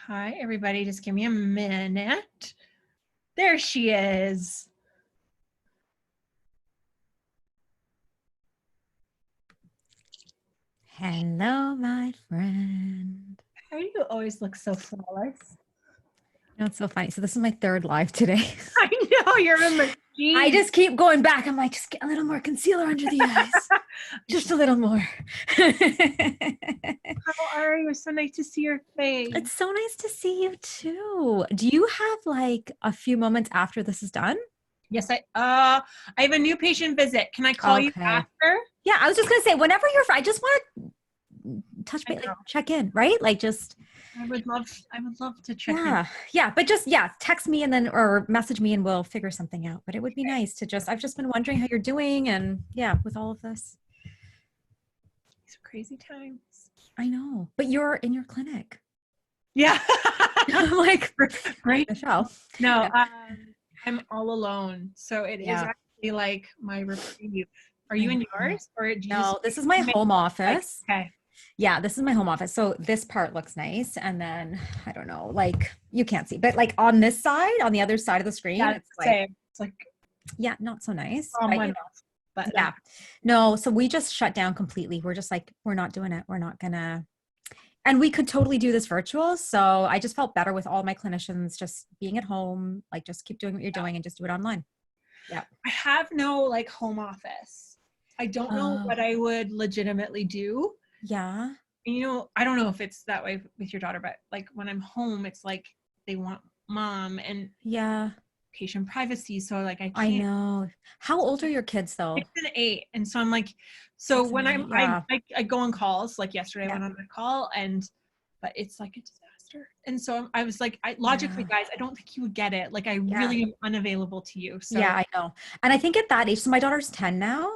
Hi, everybody. Just give me a minute. There she is. Hello, my friend. How do you always look so flawless? You know, it's so funny. So this is my third live today. I know, you're a machine. I just keep going back. I'm like, just get a little more concealer under the eyes. Just a little more. How are you? It's so nice to see your face. It's so nice to see you too. Do you have like a few moments after this is done? Yes, I have a new patient visit. Can I call you after? Yeah, I was just gonna say, whenever you're free, I just want to touch base, like check in, right? Like just I would love to check in. Yeah, but just text me and then or message me and we'll figure something out. But it would be nice to I've just been wondering how you're doing and with all of this. These are crazy times. I know, but you're in your clinic. Yeah. I'm like, great. Michelle. No, yeah. I'm all alone. So it is actually like my reprieve. Are you in yours? Or do you No, this is my home office. Okay. Yeah, this is my home office. So this part looks nice. And then I don't know, like you can't see, but like on this side, on the other side of the screen, it's like, not so nice. But yeah, no. So we just shut down completely. We're just like, we're not doing it. We're not gonna, and we could totally do this virtual. So I just felt better with all my clinicians just being at home, like just keep doing what you're doing and just do it online. Yeah. I have no like home office. I don't know what I would legitimately do. Yeah. And, you know, I don't know if it's that way with your daughter, but like when I'm home, it's like they want mom and patient privacy. So like I can't. I know. How old are your kids though? 6 and 8. And so I'm like, so when I go on calls, like yesterday I went on a call but it's like a disaster. And so I was like, logically, guys, I don't think you would get it. Like I really am unavailable to you. So yeah, I know. And I think at that age, so my daughter's 10 now.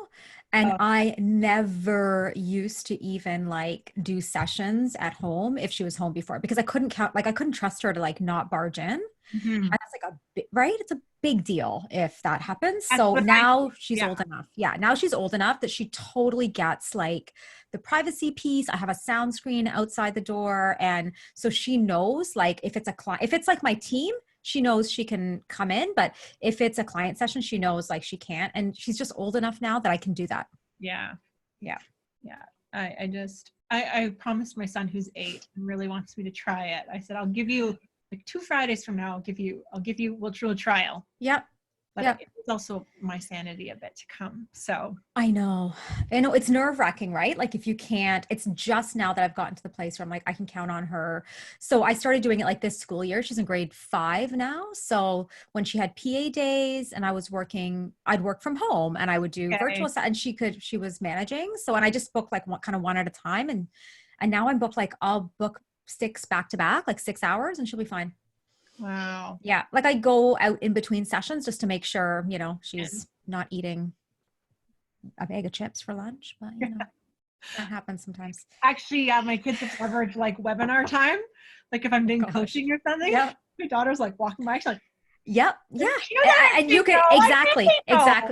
And I never used to even like do sessions at home if she was home before, because I couldn't I couldn't trust her to like not barge in. Mm-hmm. And that's like right? It's a big deal if that happens. So now she's old enough. Yeah. Now she's old enough that she totally gets like the privacy piece. I have a sound screen outside the door. And so she knows like if it's a client, if it's like my team, she knows she can come in, but if it's a client session, she knows like she can't. And she's just old enough now that I can do that. Yeah. Yeah. Yeah. I promised my son who's 8 and really wants me to try it. I said, I'll give you like 2 Fridays from now, we'll do a trial. Yep. But it's also my sanity a bit to come. So I know it's nerve-wracking, right? Like if you can't, it's just now that I've gotten to the place where I'm like, I can count on her. So I started doing it like this school year. She's in grade 5 now. So when she had PA days and I was working, I'd work from home and I would do virtual and she was managing. So, and I just booked like one at a time. And now I'm booked, like I'll book 6 back to back, like 6 hours and she'll be fine. Wow. Yeah. Like I go out in between sessions just to make sure, she's not eating a bag of chips for lunch, but that happens sometimes. Actually, my kids have leveraged like webinar time. Like if I'm doing coaching or something, my daughter's like walking by, she's like, yeah. And you can, exactly.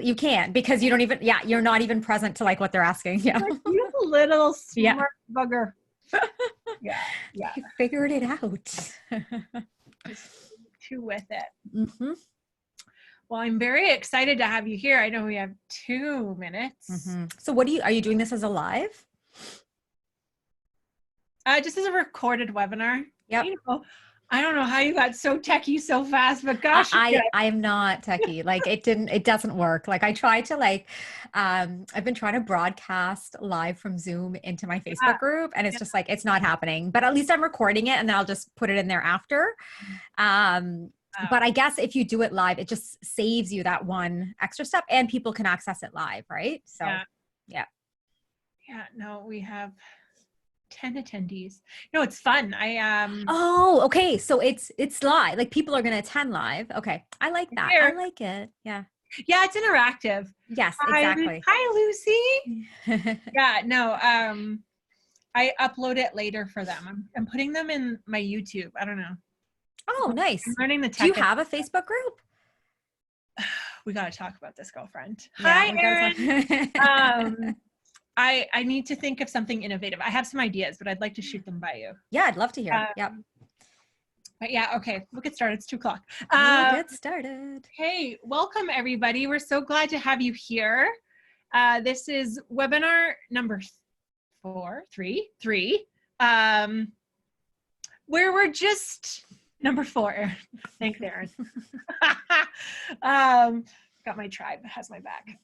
You can't because you don't even, you're not even present to like what they're asking. Yeah. Like, you little smart bugger. Yeah. You figured it out. Too with it. Mm-hmm. Well, I'm very excited to have you here. I know we have 2 minutes. Mm-hmm. So are you doing this as a live? Just as a recorded webinar. Yep. I don't know how you got so techie so fast, but gosh. I am not techie. Like it doesn't work. Like I try to I've been trying to broadcast live from Zoom into my Facebook group and it's just like, it's not happening, but at least I'm recording it and then I'll just put it in there after. But I guess if you do it live, it just saves you that one extra step and people can access it live. Right. So yeah. No, we have 10 attendees. No, it's fun. Oh, okay. So it's live. Like people are going to attend live. Okay. I like that. I like it. Yeah. Yeah. It's interactive. Yes, exactly. Hi, Lucy. I upload it later for them. I'm putting them in my YouTube. I don't know. Oh, nice. I'm learning the tech. Do you have a Facebook group? We got to talk about this, girlfriend. Yeah, hi, Erin. I need to think of something innovative. I have some ideas, but I'd like to shoot them by you. Yeah, I'd love to hear. Yep. But yeah, okay, we'll get started. It's 2:00. We'll get started. Hey, welcome everybody. We're so glad to have you here. This is webinar number three, where we're just number 4. Thanks, Aaron. Got my tribe, has my back.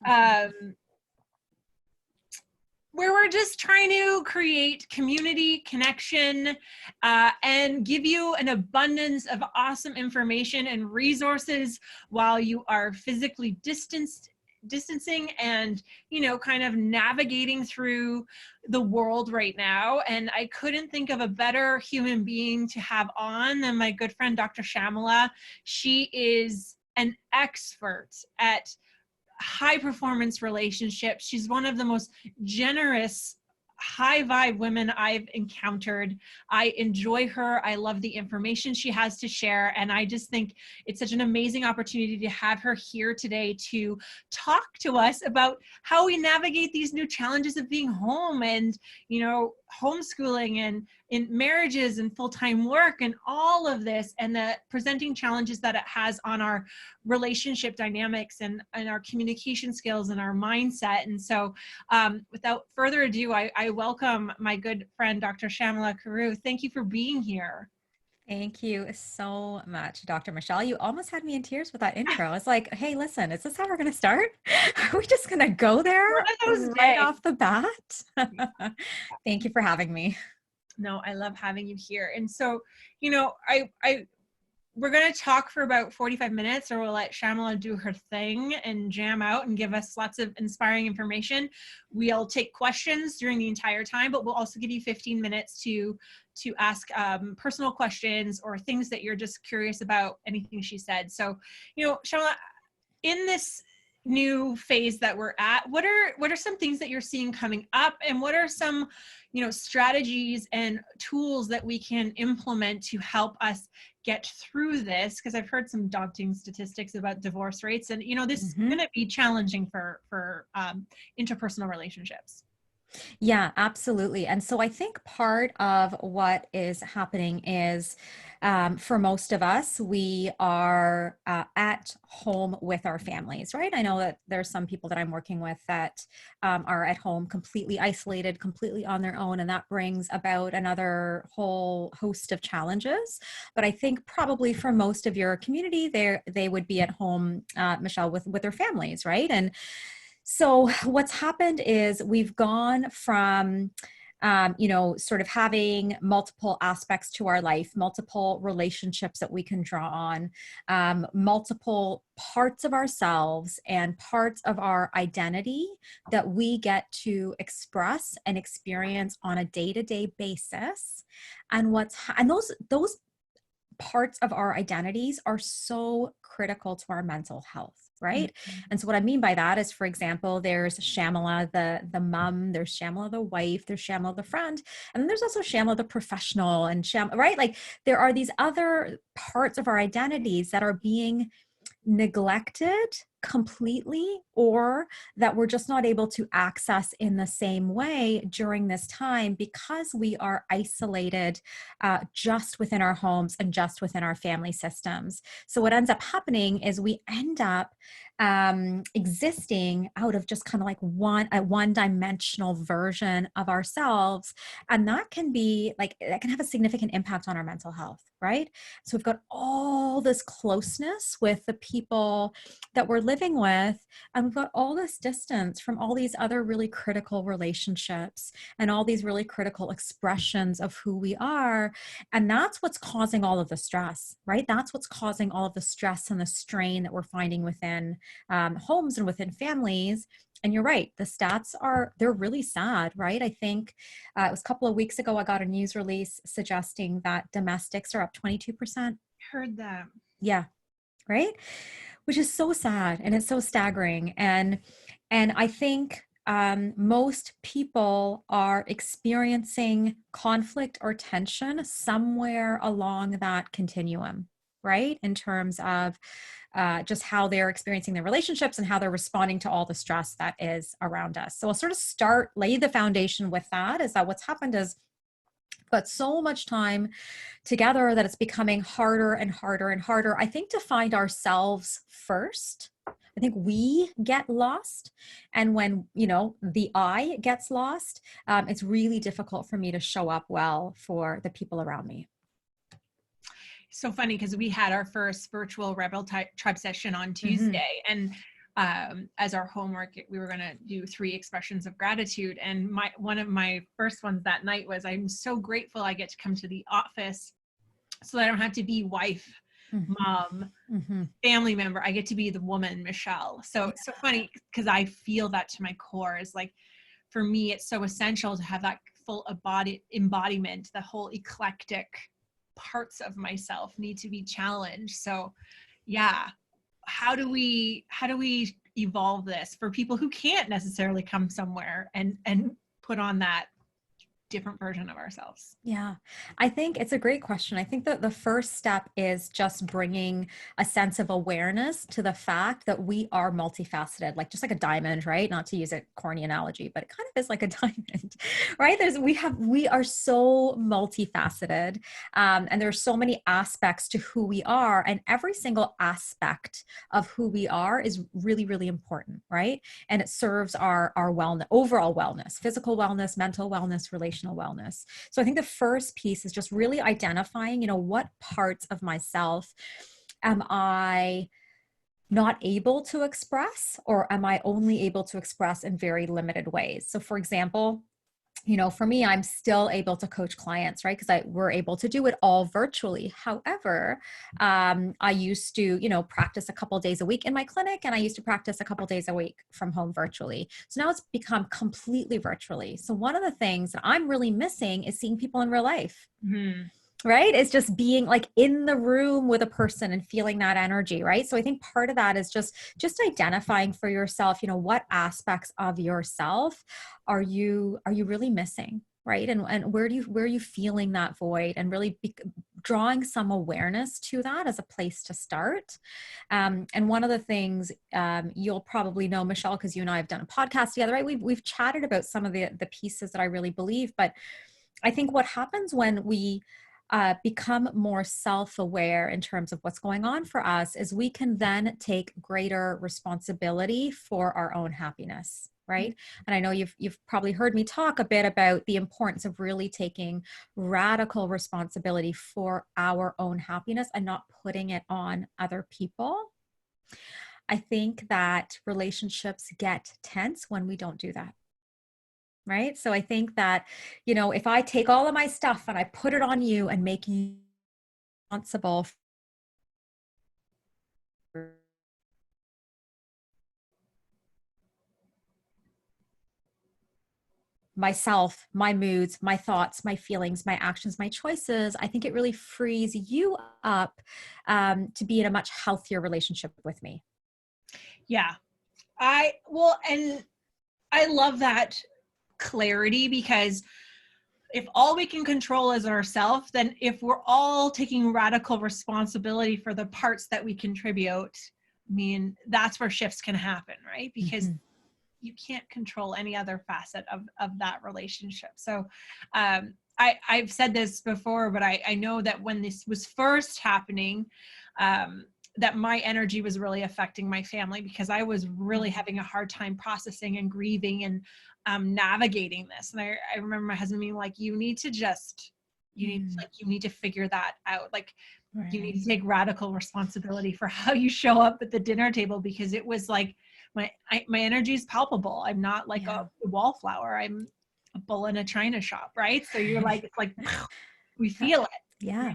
Where we're just trying to create community, connection, and give you an abundance of awesome information and resources while you are physically distancing and, you know, kind of navigating through the world right now. And I couldn't think of a better human being to have on than my good friend, Dr. Shyamala. She is an expert at high performance relationships. She's one of the most generous, high vibe women I've encountered. I enjoy her. I love the information she has to share. And I just think it's such an amazing opportunity to have her here today to talk to us about how we navigate these new challenges of being home and, you know, homeschooling and in marriages and full-time work and all of this, and the presenting challenges that it has on our relationship dynamics and our communication skills and our mindset. And so without further ado, I welcome my good friend, Dr. Shyamala Kiru. Thank you for being here. Thank you so much, Dr. Michelle. You almost had me in tears with that intro. I was like, hey, listen, is this how we're going to start? Are we just going to go there right off the bat? Thank you for having me. No, I love having you here. And so, you know, we're going to talk for about 45 minutes, or we'll let Shyamala do her thing and jam out and give us lots of inspiring information. We'll take questions during the entire time, but we'll also give you 15 minutes to ask personal questions or things that you're just curious about, anything she said. So, you know, Shyamala, in this new phase that we're at, what are some things that you're seeing coming up, and what are some, you know, strategies and tools that we can implement to help us get through this? Because I've heard some daunting statistics about divorce rates, and, you know, this is going to be challenging for interpersonal relationships. Yeah, absolutely. And so I think part of what is happening is for most of us, we are at home with our families, right? I know that there's some people that I'm working with that are at home completely isolated, completely on their own, and that brings about another whole host of challenges. But I think probably for most of your community, they would be at home, Michelle, with their families, right? And so what's happened is we've gone from, you know, sort of having multiple aspects to our life, multiple relationships that we can draw on, multiple parts of ourselves and parts of our identity that we get to express and experience on a day-to-day basis. And those parts of our identities are so critical to our mental health. Right. Mm-hmm. And so what I mean by that is, for example, there's Shyamala, the mom, there's Shyamala, the wife, there's Shyamala, the friend, and then there's also Shyamala, the professional, and Shyamala, right? Like there are these other parts of our identities that are being neglected completely, or that we're just not able to access in the same way during this time because we are isolated just within our homes and just within our family systems. So what ends up happening is we end up existing out of just kind of like a one-dimensional version of ourselves, and that can have a significant impact on our mental health, right? So we've got all this closeness with the people that we're living with, and we've got all this distance from all these other really critical relationships and all these really critical expressions of who we are. And that's what's causing all of the stress, right? That's what's causing all of the stress and the strain that we're finding within homes and within families. And you're right, the stats they're really sad, right? I think it was a couple of weeks ago, I got a news release suggesting that domestics are up 22%. Heard that. Yeah, right? Which is so sad, and it's so staggering. And I think most people are experiencing conflict or tension somewhere along that continuum, right? In terms of just how they're experiencing their relationships and how they're responding to all the stress that is around us. So I'll sort of lay the foundation with that, is that what's happened is but so much time together that it's becoming harder and harder and harder, I think, to find ourselves first. I think we get lost. And when, the I gets lost, it's really difficult for me to show up well for the people around me. So funny, because we had our first virtual Rebel Tribe session on Tuesday, and as our homework, we were going to do 3 expressions of gratitude. And one of my first ones that night was, I'm so grateful I get to come to the office so that I don't have to be wife, mom, family member. I get to be the woman, Michelle. So it's so funny, because I feel that to my core. Is like, for me, it's so essential to have that full embodiment. The whole eclectic parts of myself need to be challenged. So yeah, how do we evolve this for people who can't necessarily come somewhere and put on that different version of ourselves? Yeah, I think it's a great question. I think that the first step is just bringing a sense of awareness to the fact that we are multifaceted, like just like a diamond, right? Not to use a corny analogy, but it kind of is like a diamond, right? We are so multifaceted, and there's so many aspects to who we are, and every single aspect of who we are is really, really important, right? And it serves our wellness, overall wellness, physical wellness, mental wellness, relational wellness. So I think the first piece is just really identifying, what parts of myself am I not able to express, or am I only able to express in very limited ways? So for example, for me, I'm still able to coach clients, right? Because we're able to do it all virtually. However, I used to, practice a couple of days a week in my clinic, and I used to practice a couple of days a week from home virtually. So now it's become completely virtually. So one of the things that I'm really missing is seeing people in real life. Right? It's just being like in the room with a person and feeling that energy, right? So I think part of that is just identifying for yourself, what aspects of yourself are you really missing, right? And where are you feeling that void, and really drawing some awareness to that as a place to start. And one of the things you'll probably know, Michelle, because you and I have done a podcast together, right? We've chatted about some of the pieces that I really believe, but I think what happens when we become more self-aware in terms of what's going on for us is we can then take greater responsibility for our own happiness, right? And I know you've probably heard me talk a bit about the importance of really taking radical responsibility for our own happiness and not putting it on other people. I think that relationships get tense when we don't do that. Right. So I think that, if I take all of my stuff and I put it on you and make you responsible for myself, my moods, my thoughts, my feelings, my actions, my choices, I think it really frees you up to be in a much healthier relationship with me. Yeah. And I love that clarity, because if all we can control is ourselves, then if we're all taking radical responsibility for the parts that we contribute, I mean, that's where shifts can happen, right? Because you can't control any other facet of that relationship. So I've said this before, but I know that when this was first happening, that my energy was really affecting my family, because I was really having a hard time processing and grieving and navigating this. And I remember my husband being like, you need to figure that out. Like, you need to take radical responsibility for how you show up at the dinner table, because it was like, my energy is palpable. I'm not like a wallflower. I'm a bull in a china shop, right? So you're like, it's like, we feel it. Yeah.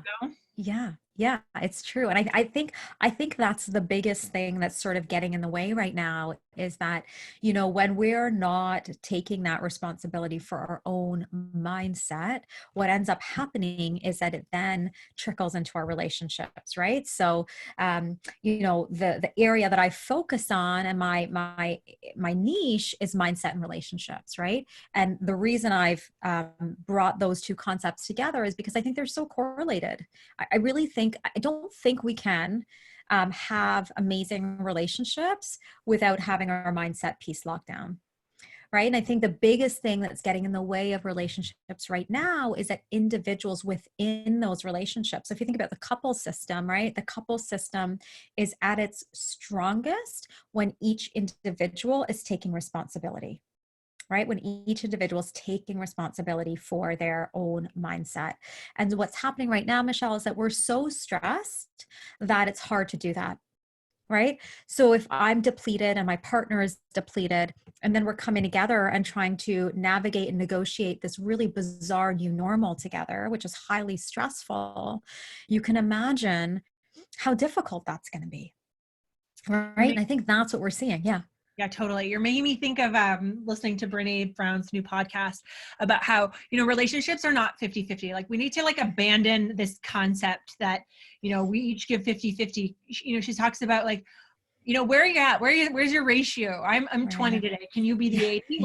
Yeah, it's true. And I think that's the biggest thing that's sort of getting in the way right now, is that, when we're not taking that responsibility for our own mindset, what ends up happening is that it then trickles into our relationships, right? So, the area that I focus on, and my niche is mindset and relationships, right? And the reason I've brought those two concepts together is because I think they're so correlated. I don't think we can have amazing relationships without having our mindset piece locked down. right? And I think the biggest thing that's getting in the way of relationships right now is that individuals within those relationships. So if you think about the couple system, right? The couple system is at its strongest when each individual is taking responsibility, right? When each individual is taking responsibility for their own mindset. And what's happening right now, Michelle, is that we're so stressed that it's hard to do that, right? So if I'm depleted and my partner is depleted, and then we're coming together and trying to navigate and negotiate this really bizarre new normal together, which is highly stressful, you can imagine how difficult that's going to be, right? And I think that's what we're seeing. Yeah. Yeah, totally. You're making me think of listening to Brene Brown's new podcast about how, relationships are not 50-50. Like we need to abandon this concept that, we each give 50-50. She talks about where are you at? Where's your ratio? I'm right. 20 today. Can you be the 80?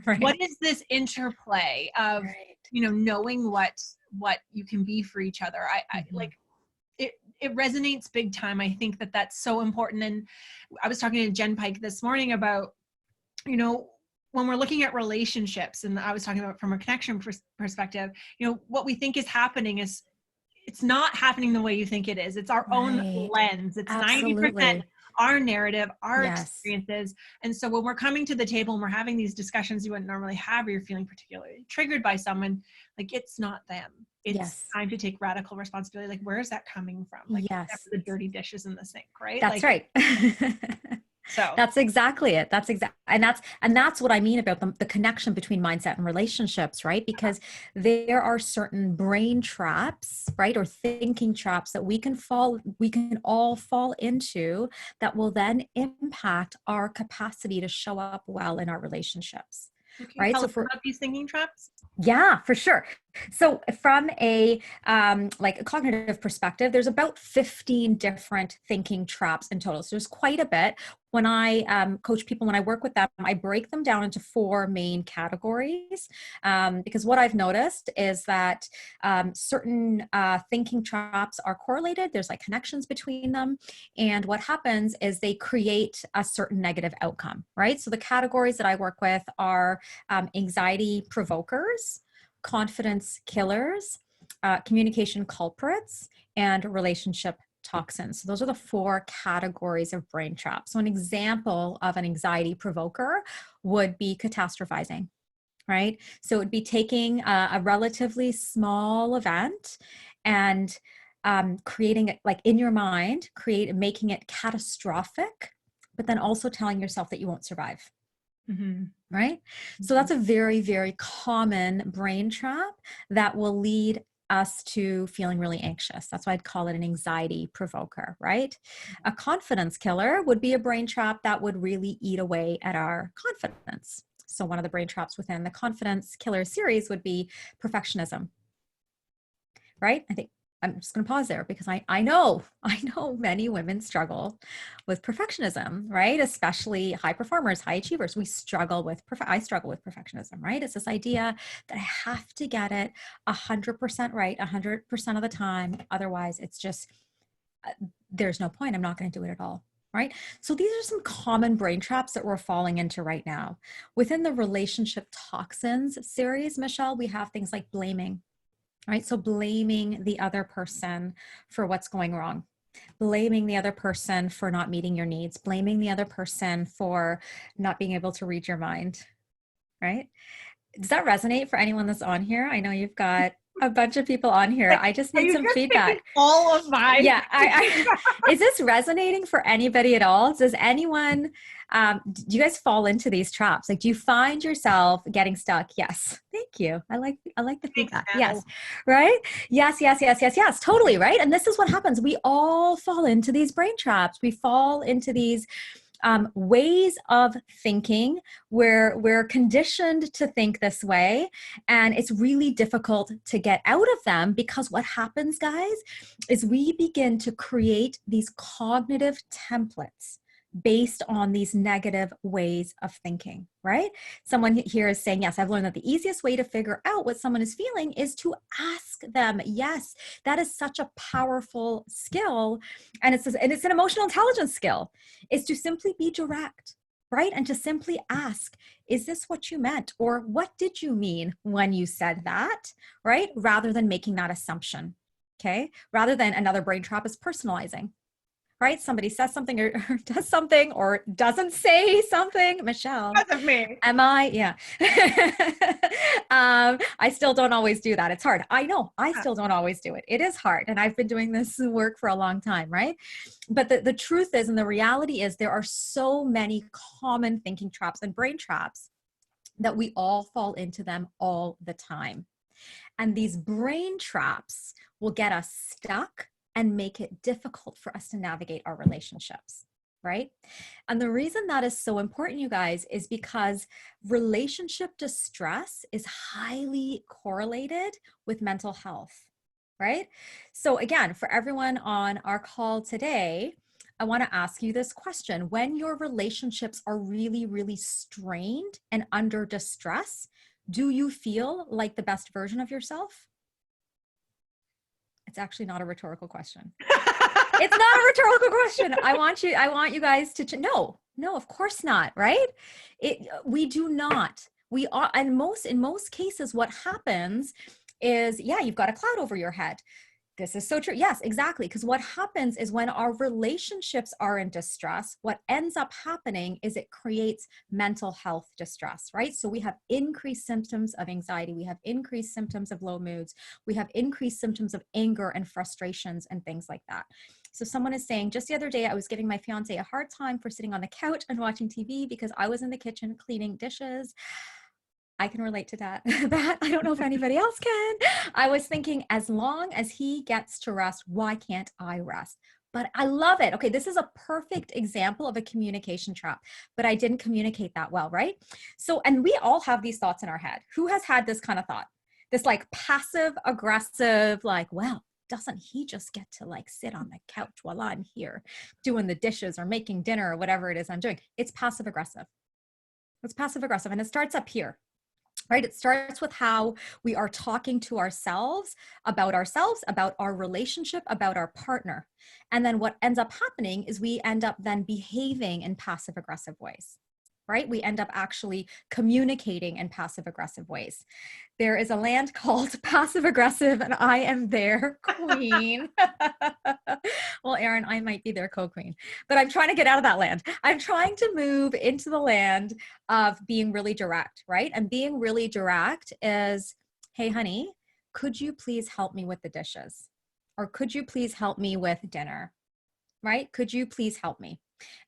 Right. What is this interplay of, knowing what you can be for each other? I it resonates big time. I think that's so important. And I was talking to Jen Pike this morning about, when we're looking at relationships, and I was talking about from a connection perspective, what we think is happening is it's not happening the way you think it is. It's our own lens. It's absolutely 90% our narrative, our experiences. And so when we're coming to the table and we're having these discussions you wouldn't normally have, or you're feeling particularly triggered by someone, it's not them. It's time to take radical responsibility. Where is that coming from? The dirty dishes in the sink, right? That's right. So that's exactly it. And that's what I mean about the connection between mindset and relationships, right? Because there are certain brain traps, right? Or thinking traps that we can all fall into that will then impact our capacity to show up well in our relationships. Okay, right? Tell us about these thinking traps. Yeah, for sure. So from a cognitive perspective, there's about 15 different thinking traps in total. So there's quite a bit. When I coach people, when I work with them, I break them down into 4 main categories, because what I've noticed is that certain thinking traps are correlated. There's connections between them. And what happens is they create a certain negative outcome, right? So the categories that I work with are anxiety provokers, confidence killers, communication culprits, and relationship toxins. So those are the 4 categories of brain traps. So an example of an anxiety provoker would be catastrophizing, right? So it would be taking a relatively small event and creating it in your mind, making it catastrophic, but then also telling yourself that you won't survive. Mm-hmm. Right? Mm-hmm. So that's a very, very common brain trap that will lead us to feeling really anxious. That's why I'd call it an anxiety provoker, right? A confidence killer would be a brain trap that would really eat away at our confidence. So one of the brain traps within the confidence killer series would be perfectionism, right? I think I'm just going to pause there because I know many women struggle with perfectionism, right? Especially high performers, high achievers. I struggle with perfectionism, right? It's this idea that I have to get it 100% right, 100% of the time. Otherwise, it's just, there's no point. I'm not going to do it at all. Right? So these are some common brain traps that we're falling into right now. Within the relationship toxins series, Michelle, we have things like blaming. Right? So blaming the other person for what's going wrong, blaming the other person for not meeting your needs, blaming the other person for not being able to read your mind, right? Does that resonate for anyone that's on here? I know you've got a bunch of people on here. I just need some feedback. All of mine. Yeah. Is this resonating for anybody at all? Does anyone, do you guys fall into these traps? Do you find yourself getting stuck? Yes. Thank you. I like the feedback. Yes. Right? Yes. Totally. Right. And this is what happens. We all fall into these brain traps. We fall into these ways of thinking where we're conditioned to think this way, and it's really difficult to get out of them because what happens, guys, is we begin to create these cognitive templates based on these negative ways of thinking, right? Someone here is saying, yes, I've learned that the easiest way to figure out what someone is feeling is to ask them. Yes, that is such a powerful skill. And it's an emotional intelligence skill, is to simply be direct, right? And to simply ask, is this what you meant? Or what did you mean when you said that, right? Rather than making that assumption, okay? Rather than another brain trap is personalizing, right? Somebody says something or does something or doesn't say something. Michelle, Because of me. am I? Yeah. I still don't always do that. It's hard. I know. I still don't always do it. It is hard. And I've been doing this work for a long time, right? But the truth is, and the reality is, there are so many common thinking traps and brain traps that we all fall into them all the time. And these brain traps will get us stuck and make it difficult for us to navigate our relationships, right? And the reason that is so important, you guys, is because relationship distress is highly correlated with mental health, right? So again, for everyone on our call today, I want to ask you this question. When your relationships are really, really strained and under distress, do you feel like the best version of yourself? It's actually not a rhetorical question. It's not a rhetorical question. I want you guys to no, of course not, right? We do not. We are, and in most cases, what happens is, yeah, you've got a cloud over your head. This is so true. Yes, exactly. Because what happens is when our relationships are in distress, what ends up happening is it creates mental health distress, right? So we have increased symptoms of anxiety. We have increased symptoms of low moods. We have increased symptoms of anger and frustrations and things like that. So someone is saying, just the other day, I was giving my fiance a hard time for sitting on the couch and watching TV because I was in the kitchen cleaning dishes. I can relate to that. I don't know if anybody else can. I was thinking, as long as he gets to rest, why can't I rest? But I love it. Okay, this is a perfect example of a communication trap, but I didn't communicate that well, right? So, and we all have these thoughts in our head. Who has had this kind of thought? This like passive aggressive, like, well, doesn't he just get to like sit on the couch while I'm here doing the dishes or making dinner or whatever it is I'm doing? It's passive aggressive. It's passive aggressive. And it starts up here. Right? It starts with how we are talking to ourselves, about our relationship, about our partner. And then what ends up happening is we end up then behaving in passive aggressive ways, right? We end up actually communicating in passive aggressive ways. There is a land called passive aggressive, and I am their queen. Well, Erin, I might be their co-queen, but I'm trying to get out of that land. I'm trying to move into the land of being really direct, right? And being really direct is, hey, honey, could you please help me with the dishes? Or could you please help me with dinner? Right? Could you please help me?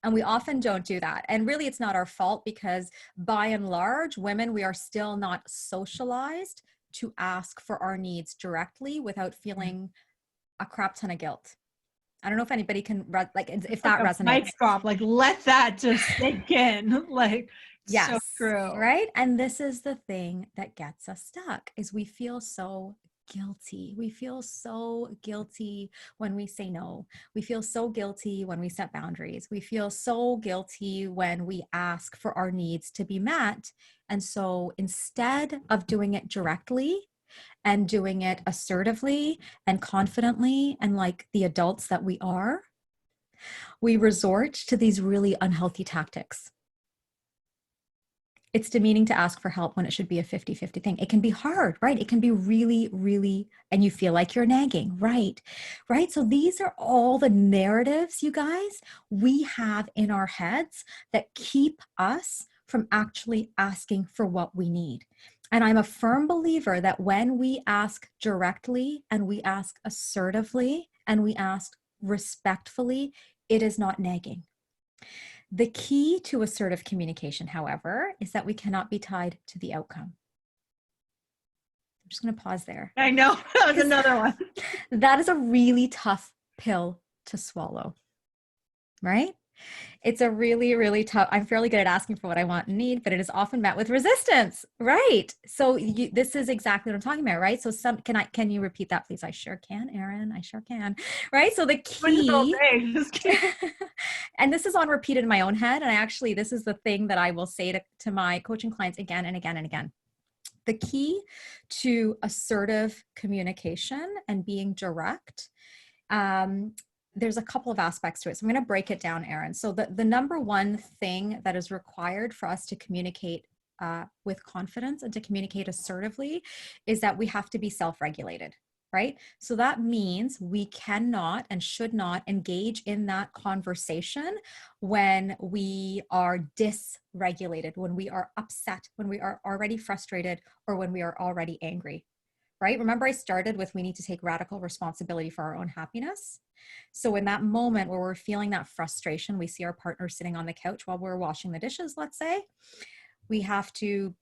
And we often don't do that. And really, it's not our fault because by and large, women, we are still not socialized to ask for our needs directly without feeling a crap ton of guilt. I don't know if anybody can, like, if that resonates. Mic drop, like, let that just sink in. Like, yes, so true. Right? And this is the thing that gets us stuck, is we feel so guilty. We feel so guilty when we say no. We feel so guilty when we set boundaries. We feel so guilty when we ask for our needs to be met. And so instead of doing it directly and doing it assertively and confidently and like the adults that we are, we resort to these really unhealthy tactics. It's demeaning to ask for help when it should be a 50-50 thing. It can be hard, right? It can be really, really, and you feel like you're nagging, right? Right? So these are all the narratives, you guys, we have in our heads that keep us from actually asking for what we need. And I'm a firm believer that when we ask directly and we ask assertively and we ask respectfully, it is not nagging. The key to assertive communication, however, is that we cannot be tied to the outcome. I'm just going to pause there. I know. That was another one. That is a really tough pill to swallow, right? It's a really, really tough. I'm fairly good at asking for what I want and need, but it is often met with resistance, right? So this is exactly what I'm talking about, right? So can you repeat that, please? I sure can, Erin. I sure can, right? So the key, and this is on repeated in my own head. And this is the thing that I will say to my coaching clients again and again and again. The key to assertive communication and being direct, there's a couple of aspects to it. So I'm going to break it down, Erin. So the number one thing that is required for us to communicate with confidence and to communicate assertively is that we have to be self-regulated, right? So that means we cannot and should not engage in that conversation when we are dysregulated, when we are upset, when we are already frustrated, or when we are already angry, right? Remember, I started with we need to take radical responsibility for our own happiness. So in that moment where we're feeling that frustration, we see our partner sitting on the couch while we're washing the dishes, let's say, we have to,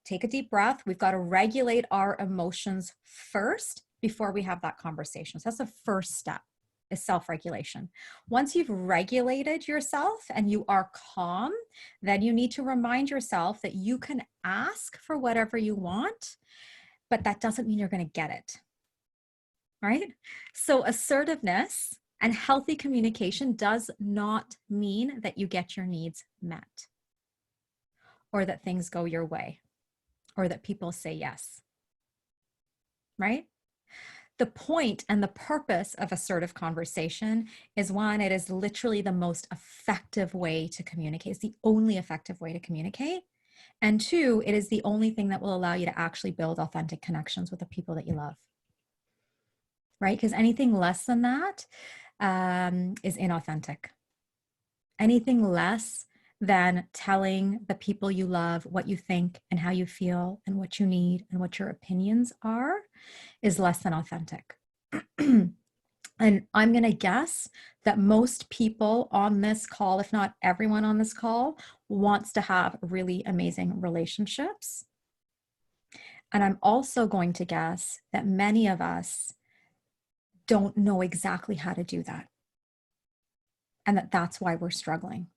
take a deep breath. We've got to regulate our emotions first before we have that conversation. So that's the first step, is self-regulation. Once you've regulated yourself and you are calm, then you need to remind yourself that you can ask for whatever you want, but that doesn't mean you're going to get it. Right? So assertiveness and healthy communication does not mean that you get your needs met, or that things go your way, or that people say yes. Right? The point and the purpose of assertive conversation is, one, it is literally the most effective way to communicate. It's the only effective way to communicate. And two, it is the only thing that will allow you to actually build authentic connections with the people that you love. Right? Because anything less than that is inauthentic. Anything less than telling the people you love what you think and how you feel and what you need and what your opinions are is less than authentic. And I'm going to guess that most people on this call, if not everyone on this call, wants to have really amazing relationships. And I'm also going to guess that many of us don't know exactly how to do that. And that's why we're struggling,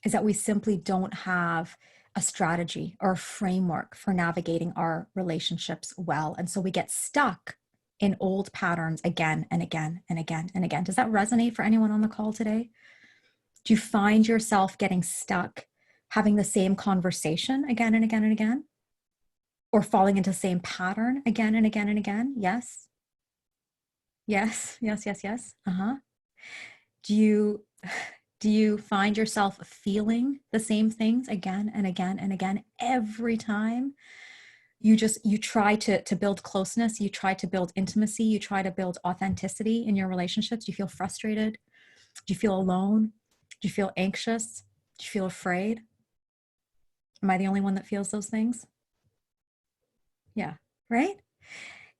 is that we simply don't have a strategy or a framework for navigating our relationships well. And so we get stuck in old patterns again and again and again and again. Does that resonate for anyone on the call today? Do you find yourself getting stuck having the same conversation again and again and again? Or falling into the same pattern again and again and again? Yes. Yes, yes, yes, yes. Do you find yourself feeling the same things again and again and again every time you try to build closeness, you try to build intimacy, you try to build authenticity in your relationships? Do you feel frustrated? Do you feel alone? Do you feel anxious? Do you feel afraid? Am I the only one that feels those things? Yeah, right?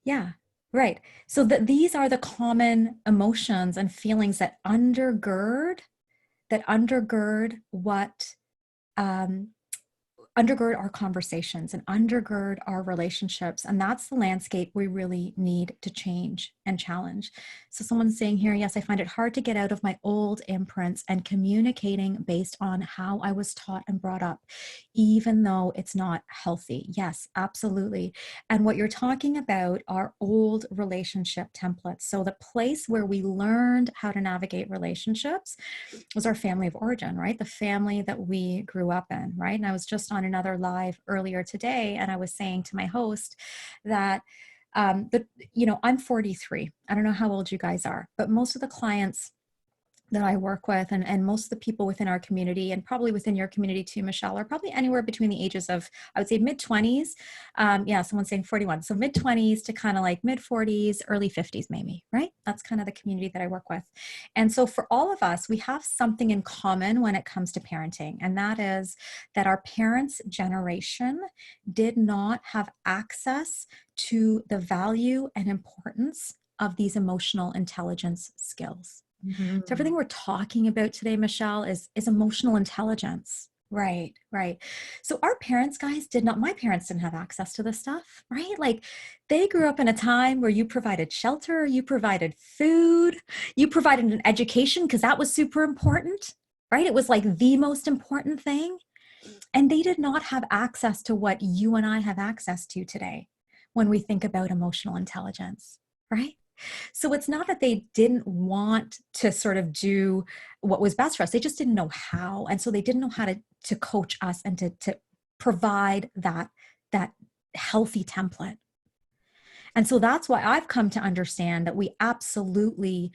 Yeah, right. So these are the common emotions and feelings that undergird what undergird our conversations and undergird our relationships. And that's the landscape we really need to change and challenge. So someone's saying here, yes, I find it hard to get out of my old imprints and communicating based on how I was taught and brought up, even though it's not healthy. Yes, absolutely. And what you're talking about are old relationship templates. So the place where we learned how to navigate relationships was our family of origin, right? The family that we grew up in, right? And I was just on another live earlier today, and I was saying to my host that I'm 43. I don't know how old you guys are, but most of the clients that I work with and most of the people within our community, and probably within your community too, Michelle, are probably anywhere between the ages of, I would say, mid-20s. Someone's saying 41. So mid-20s to kind of like mid-40s, early 50s maybe, right? That's kind of the community that I work with. And so for all of us, we have something in common when it comes to parenting. And that is that our parents' generation did not have access to the value and importance of these emotional intelligence skills. Mm-hmm. So everything we're talking about today, Michelle, is emotional intelligence. Right, right. So our parents, guys, my parents didn't have access to this stuff, right? Like they grew up in a time where you provided shelter, you provided food, you provided an education because that was super important, right? It was like the most important thing. And they did not have access to what you and I have access to today when we think about emotional intelligence, right? So it's not that they didn't want to sort of do what was best for us. They just didn't know how. And so they didn't know how to coach us and to provide that healthy template. And so that's why I've come to understand that we absolutely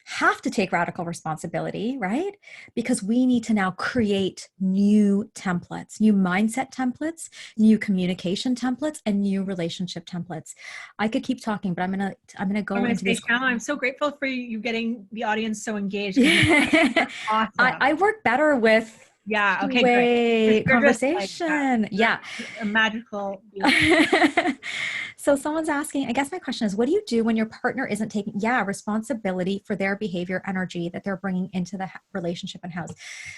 have to take radical responsibility, right? Because we need to now create new templates, new mindset templates, new communication templates, and new relationship templates. I could keep talking, but I'm gonna go into this. Shyamala, I'm so grateful for you getting the audience so engaged. Awesome. I work better with okay, way good. Conversation. Yeah. A magical. So someone's asking, I guess my question is, what do you do when your partner isn't taking responsibility for their behavior, energy that they're bringing into the relationship and house?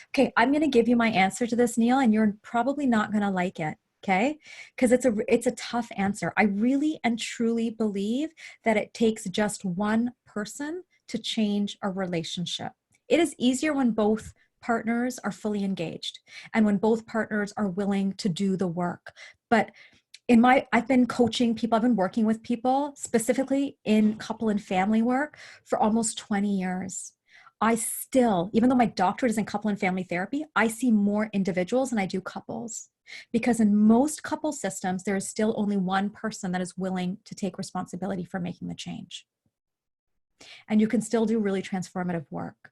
Okay, I'm going to give you my answer to this, Neil, and you're probably not going to like it. Okay, because it's a tough answer. I really and truly believe that it takes just one person to change a relationship. It is easier when both partners are fully engaged and when both partners are willing to do the work. But I've been coaching people, I've been working with people specifically in couple and family work for almost 20 years. I still, even though my doctorate is in couple and family therapy, I see more individuals than I do couples. Because in most couple systems, there is still only one person that is willing to take responsibility for making the change. And you can still do really transformative work.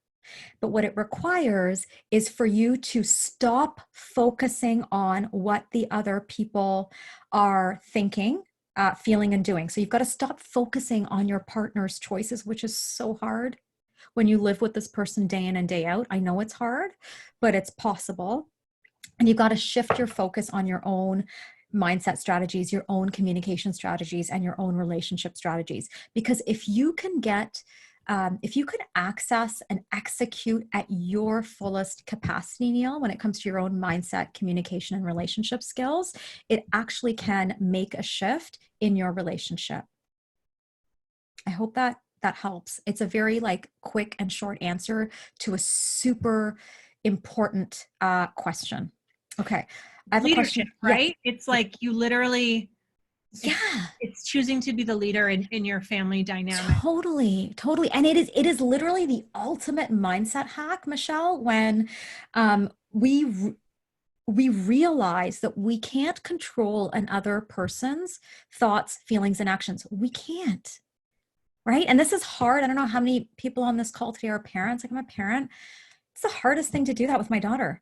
But what it requires is for you to stop focusing on what the other people are thinking, feeling, and doing. So you've got to stop focusing on your partner's choices, which is so hard when you live with this person day in and day out. I know it's hard, but it's possible. And you've got to shift your focus on your own mindset strategies, your own communication strategies, and your own relationship strategies. Because if you can access and execute at your fullest capacity, Neil, when it comes to your own mindset, communication, and relationship skills, it actually can make a shift in your relationship. I hope that helps. It's a very quick and short answer to a super important question. Okay. I have a question. Right? Yeah. It's like you literally, it's choosing to be the leader in your family dynamic. Totally. And it is literally the ultimate mindset hack, Michelle, when we realize that we can't control another person's thoughts, feelings, and actions. We can't. Right? And this is hard. I don't know how many people on this call today are parents. Like, I'm a parent. It's the hardest thing to do that with my daughter,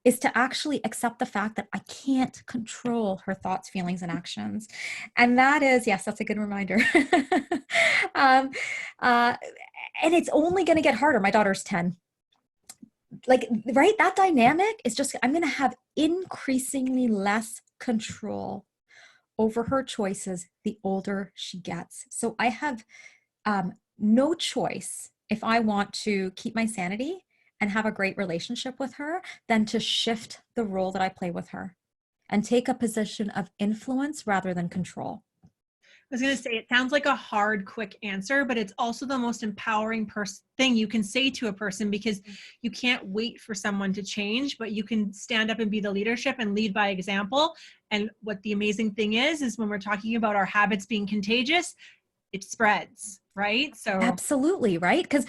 is to actually accept the fact that I can't control her thoughts, feelings, and actions. And that is, yes, that's a good reminder. And it's only going to get harder. My daughter's 10. Right? That dynamic is just, I'm going to have increasingly less control over her choices the older she gets. So I have no choice, if I want to keep my sanity and have a great relationship with her, than to shift the role that I play with her and take a position of influence rather than control. I was going to say, it sounds like a hard, quick answer, but it's also the most empowering thing you can say to a person, because you can't wait for someone to change, but you can stand up and be the leadership and lead by example. And what the amazing thing is when we're talking about our habits being contagious, it spreads, right? So absolutely, right? Because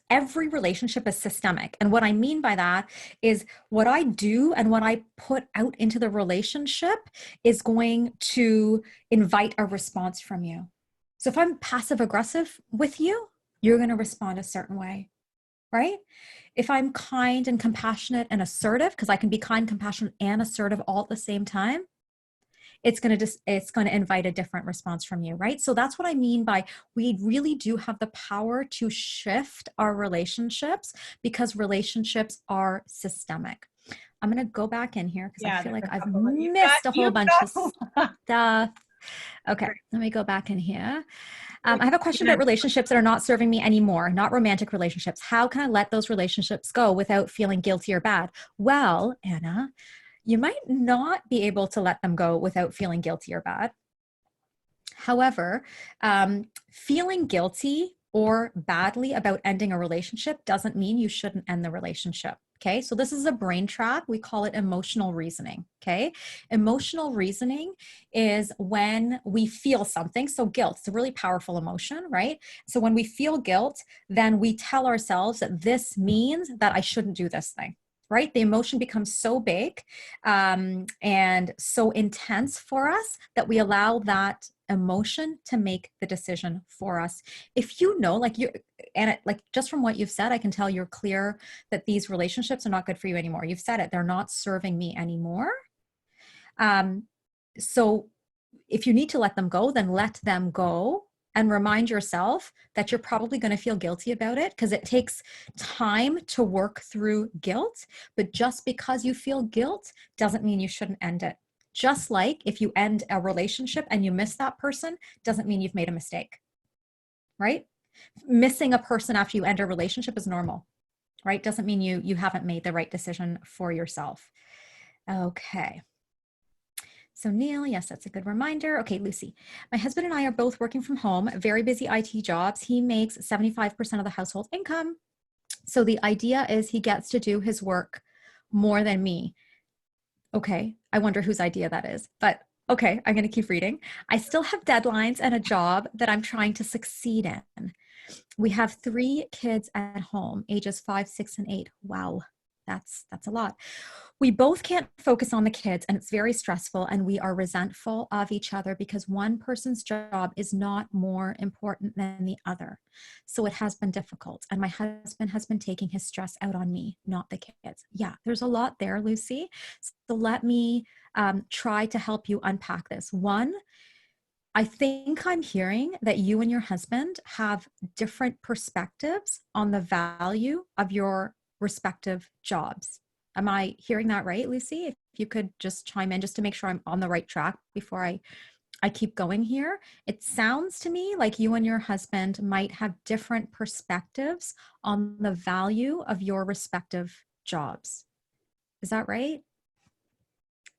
every relationship is systemic. And what I mean by that is what I do and what I put out into the relationship is going to invite a response from you. So if I'm passive aggressive with you, you're going to respond a certain way, right? If I'm kind and compassionate and assertive, because I can be kind, compassionate, and assertive all at the same time, it's going to invite a different response from you, right? So that's what I mean by, we really do have the power to shift our relationships, because relationships are systemic. I'm going to go back in here because I feel like I've missed a whole bunch of stuff. Okay, let me go back in here. I have a question about relationships that are not serving me anymore, not romantic relationships. How can I let those relationships go without feeling guilty or bad? Well, Anna, you might not be able to let them go without feeling guilty or bad. However, feeling guilty or badly about ending a relationship doesn't mean you shouldn't end the relationship. Okay, so this is a brain trap. We call it emotional reasoning. Okay, emotional reasoning is when we feel something. So guilt, it's a really powerful emotion, right? So when we feel guilt, then we tell ourselves that this means that I shouldn't do this thing. Right? The emotion becomes so big and so intense for us that we allow that emotion to make the decision for us. If you know, like just from what you've said, I can tell you're clear that these relationships are not good for you anymore. You've said it, they're not serving me anymore. So if you need to let them go, then let them go, and remind yourself that you're probably going to feel guilty about it, because it takes time to work through guilt. But just because you feel guilt doesn't mean you shouldn't end it. Just like if you end a relationship and you miss that person, doesn't mean you've made a mistake, right? Missing a person after you end a relationship is normal, right? Doesn't mean you haven't made the right decision for yourself. Okay. So Neil, yes, that's a good reminder. Okay, Lucy, my husband and I are both working from home, very busy IT jobs. He makes 75% of the household income. So the idea is he gets to do his work more than me. Okay, I wonder whose idea that is, but okay, I'm going to keep reading. I still have deadlines and a job that I'm trying to succeed in. We have 3 kids at home, ages 5, 6, and 8. Wow, that's a lot. We both can't focus on the kids, and it's very stressful, and we are resentful of each other because one person's job is not more important than the other. So it has been difficult, and my husband has been taking his stress out on me, not the kids. Yeah, there's a lot there, Lucy. So let me try to help you unpack this. One, I think I'm hearing that you and your husband have different perspectives on the value of your respective jobs. Am I hearing that right, Lucy? If you could just chime in just to make sure I'm on the right track before I keep going here. It sounds to me like you and your husband might have different perspectives on the value of your respective jobs. Is that right?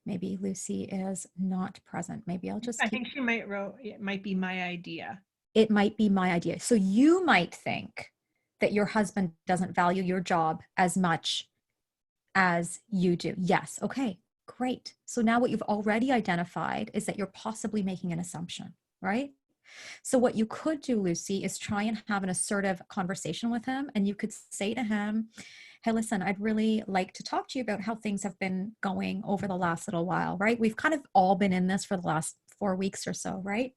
Maybe Lucy is not present. Maybe I'll just I think she might wrote, it might be my idea. It might be my idea. So you might think that your husband doesn't value your job as much as you do. Yes. Okay, great. So now what you've already identified is that you're possibly making an assumption, right? So what you could do, Lucy, is try and have an assertive conversation with him. And you could say to him, hey, listen, I'd really like to talk to you about how things have been going over the last little while, right? We've kind of all been in this for the last 4 weeks or so, right?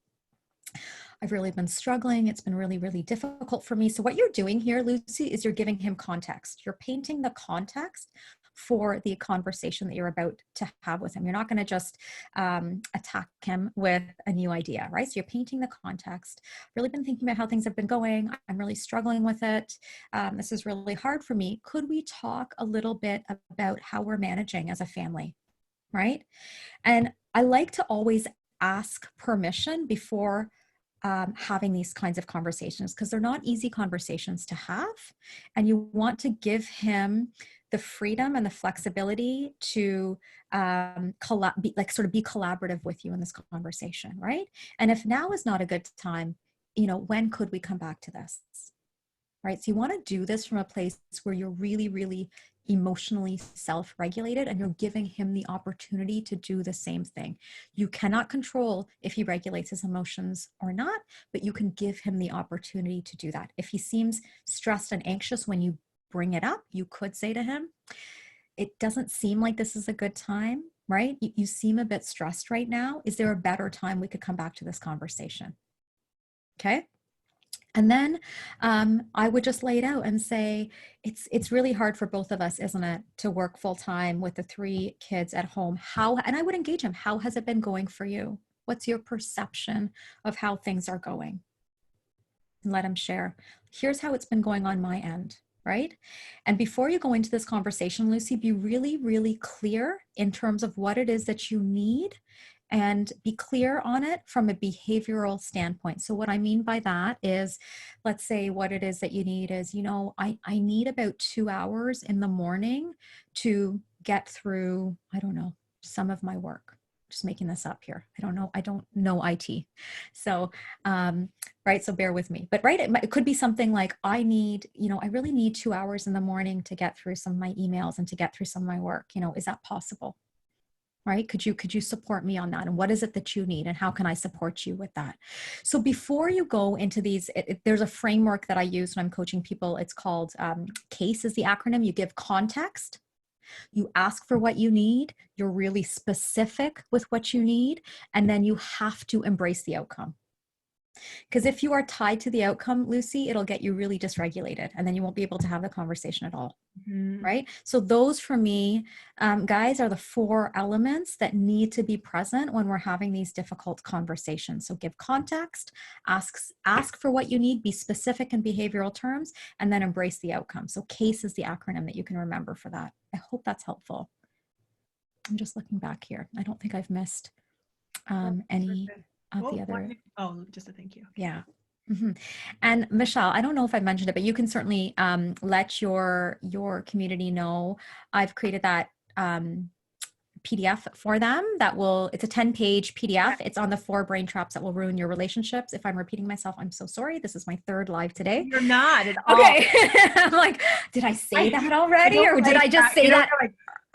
I've really been struggling. It's been really, really difficult for me. So what you're doing here, Lucy, is you're giving him context. You're painting the context for the conversation that you're about to have with him. You're not going to just attack him with a new idea, right? So you're painting the context. Really been thinking about how things have been going. I'm really struggling with it. This is really hard for me. Could we talk a little bit about how we're managing as a family, right? And I like to always ask permission before having these kinds of conversations, because they're not easy conversations to have. And you want to give him the freedom and the flexibility to be collaborative with you in this conversation, right? And if now is not a good time, when could we come back to this? Right? So you want to do this from a place where you're really, really emotionally self-regulated, and you're giving him the opportunity to do the same thing. You cannot control if he regulates his emotions or not, but you can give him the opportunity to do that. If he seems stressed and anxious when you bring it up, you could say to him, it doesn't seem like this is a good time, right? You seem a bit stressed right now. Is there a better time we could come back to this conversation? Okay. And then I would just lay it out and say, it's really hard for both of us, isn't it, to work full time with the 3 kids at home. And I would engage him. How has it been going for you? What's your perception of how things are going? And let him share. Here's how it's been going on my end, right? And before you go into this conversation, Lucy, be really, really clear in terms of what it is that you need, and be clear on it from a behavioral standpoint. So what I mean by that is, let's say what it is that you need is, I need about 2 hours in the morning to get through, I don't know, some of my work. Just making this up here. I don't know IT. So, right. So bear with me, but right. It could be something like, I really need 2 hours in the morning to get through some of my emails and to get through some of my work. Is that possible? Right? Could you support me on that? And what is it that you need? And how can I support you with that? So before you go into these, there's a framework that I use when I'm coaching people. It's called CASE is the acronym. You give context, You ask for what you need, you're really specific with what you need, and then you have to embrace the outcome. Because if you are tied to the outcome, Lucy, it'll get you really dysregulated, and then you won't be able to have the conversation at all. Right? So those for me, guys, are the 4 elements that need to be present when we're having these difficult conversations. So give context, ask for what you need, be specific in behavioral terms, and then embrace the outcome. So CASE is the acronym that you can remember for that. I hope that's helpful. I'm just looking back here. I don't think I've missed any of the other. Just a thank you. Yeah. Mm-hmm. And Michelle, I don't know if I mentioned it, but you can certainly let your community know. I've created that PDF for them it's a 10-page PDF. Yeah. It's on the 4 brain traps that will ruin your relationships. If I'm repeating myself, I'm so sorry. This is my 3rd live today. You're not at all. Okay. I'm like, did I say that already? Or did I just say that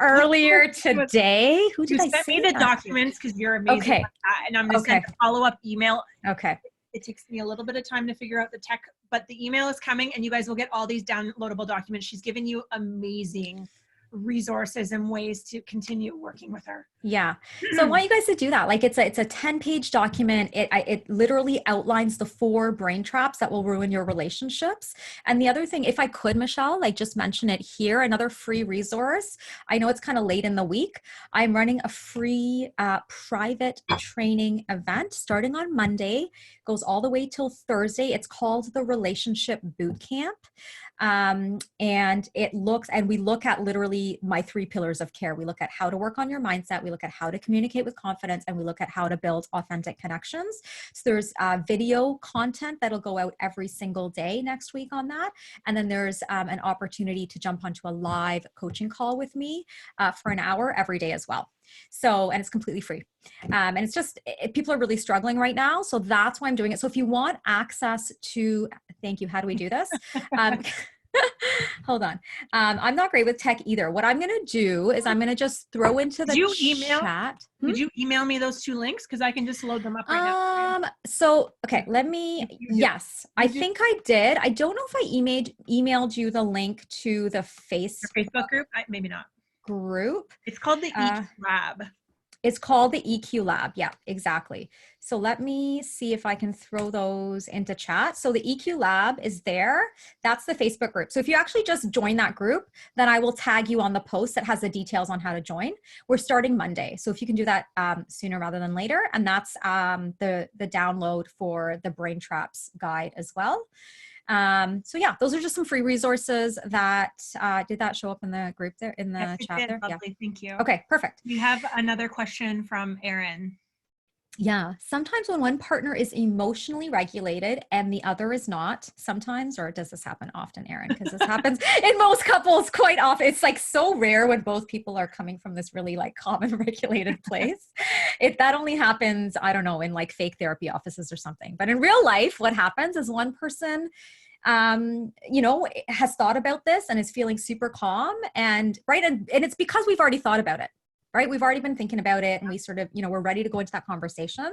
earlier today? Who did I say that? You sent me the documents because you're amazing. Okay. Like that, and I'm going to send a follow-up email. Okay. It takes me a little bit of time to figure out the tech, but the email is coming and you guys will get all these downloadable documents. She's given you amazing resources and ways to continue working with her. Yeah. So I want you guys to do that. Like it's a 10-page document. It literally outlines the 4 brain traps that will ruin your relationships. And the other thing, if I could, Michelle, like just mention it here, another free resource. I know it's kind of late in the week. I'm running a free private training event starting on Monday, goes all the way till Thursday. It's called the Relationship Bootcamp. And we look at literally my 3 pillars of care. We look at how to work on your mindset. We look at how to communicate with confidence, and we look at how to build authentic connections. So there's video content that'll go out every single day next week on that. And then there's an opportunity to jump onto a live coaching call with me for an hour every day as well. So, and it's completely free. And it's just, people are really struggling right now. So that's why I'm doing it. So if you want access to, thank you. How do we do this? Hold on. I'm not great with tech either. What I'm going to do is I'm going to just throw into the chat. Did you email me those 2 links? Because I can just load them up right now. So, okay, let me, yes, I think I did. I don't know if I emailed you the link to the Facebook group. Maybe not. Group. It's called the EQ Lab. It's called the EQ Lab. Yeah, exactly. So let me see if I can throw those into chat. So the EQ Lab is there. That's the Facebook group. So if you actually just join that group, then I will tag you on the post that has the details on how to join. We're starting Monday. So if you can do that sooner rather than later. And that's the download for the Brain Traps guide as well. So yeah, those are just some free resources that, did that show up in the group there, in the chat there? Lovely. Yeah. Thank you. Okay, perfect. We have another question from Erin. Yeah. Sometimes when one partner is emotionally regulated and the other is not, sometimes, or does this happen often, Erin? Because this happens in most couples quite often. It's like so rare when both people are coming from this really like common regulated place. That only happens, I don't know, in like fake therapy offices or something. But in real life, what happens is one person has thought about this and is feeling super calm and right. And it's because we've already thought about it. Right? We've already been thinking about it and we sort of, we're ready to go into that conversation.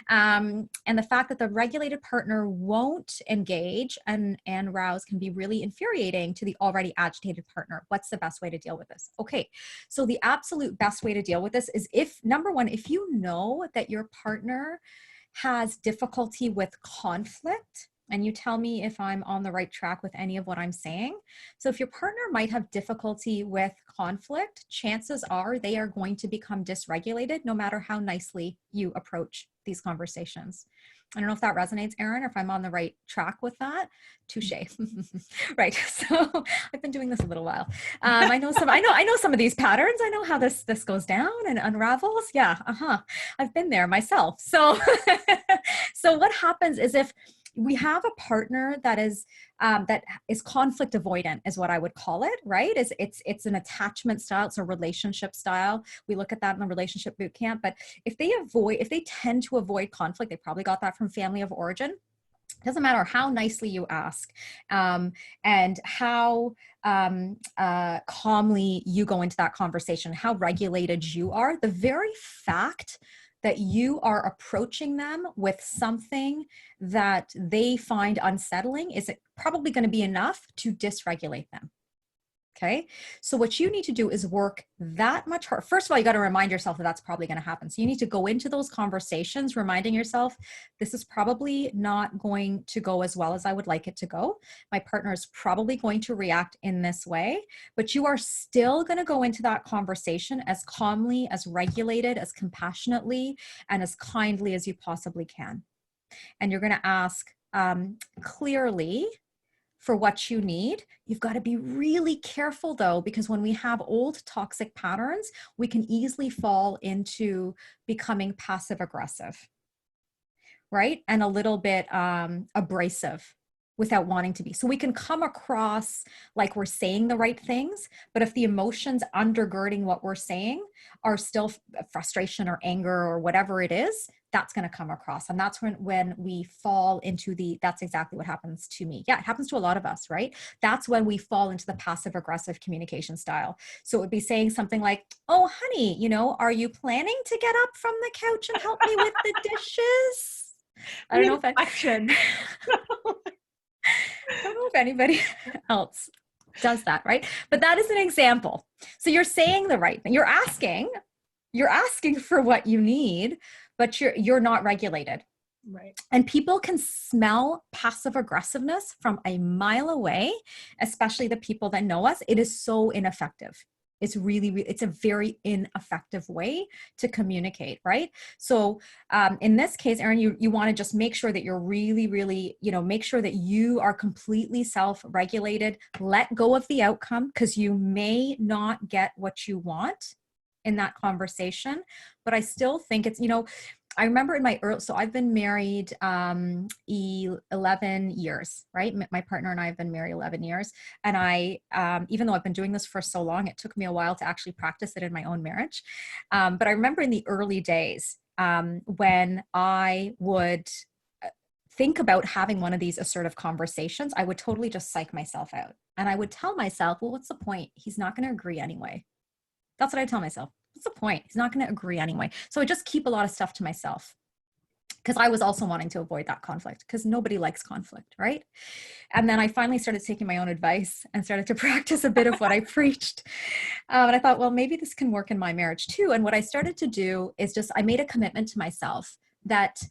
And the fact that the regulated partner won't engage and rouse can be really infuriating to the already agitated partner. What's the best way to deal with this? Okay. So the absolute best way to deal with this is number one, if you know that your partner has difficulty with conflict, and you tell me if I'm on the right track with any of what I'm saying. So if your partner might have difficulty with conflict, chances are they are going to become dysregulated no matter how nicely you approach these conversations. I don't know if that resonates, Erin, or if I'm on the right track with that. Touche. Right. So I've been doing this a little while. I know some of these patterns. I know how this goes down and unravels. Yeah. I've been there myself. So, so what happens is if we have a partner that is conflict avoidant is what I would call it, right? It's an attachment style. It's a relationship style. We look at that in the relationship bootcamp, but if they tend to avoid conflict, they probably got that from family of origin. It doesn't matter how nicely you ask, and how calmly you go into that conversation, how regulated you are, the very fact that you are approaching them with something that they find unsettling is probably going to be enough to dysregulate them. Okay. So what you need to do is work that much harder. First of all, you got to remind yourself that that's probably going to happen. So you need to go into those conversations, reminding yourself, this is probably not going to go as well as I would like it to go. My partner is probably going to react in this way, but you are still going to go into that conversation as calmly, as regulated, as compassionately, and as kindly as you possibly can. And you're going to ask clearly for what you need. You've got to be really careful though, because when we have old toxic patterns, we can easily fall into becoming passive aggressive, right? And a little bit abrasive without wanting to be. So we can come across like we're saying the right things, but if the emotions undergirding what we're saying are still frustration or anger or whatever it is, that's going to come across. And that's when we fall into that's exactly what happens to me. Yeah, it happens to a lot of us, right? That's when we fall into the passive aggressive communication style. So it would be saying something like, oh, honey, are you planning to get up from the couch and help me with the dishes? I don't know if I don't know if anybody else does that, right? But that is an example. So you're saying the right thing. You're asking for what you need, but you're not regulated. Right. And people can smell passive aggressiveness from a mile away, especially the people that know us. It is so ineffective. It's it's a very ineffective way to communicate, right? So in this case, Erin, you want to just make sure that you're really, really, make sure that you are completely self-regulated, let go of the outcome, because you may not get what you want in that conversation. But I still think it's, I remember in my so I've been married 11 years, right? My partner and I have been married 11 years. And I, even though I've been doing this for so long, it took me a while to actually practice it in my own marriage. But I remember in the early days when I would think about having one of these assertive conversations, I would totally just psych myself out. And I would tell myself, well, what's the point? He's not going to agree anyway. That's what I tell myself. What's the point? He's not going to agree anyway. So I just keep a lot of stuff to myself because I was also wanting to avoid that conflict because nobody likes conflict, right? And then I finally started taking my own advice and started to practice a bit of what I preached. And I thought, well, maybe this can work in my marriage too. And what I started to do is I made a commitment to myself that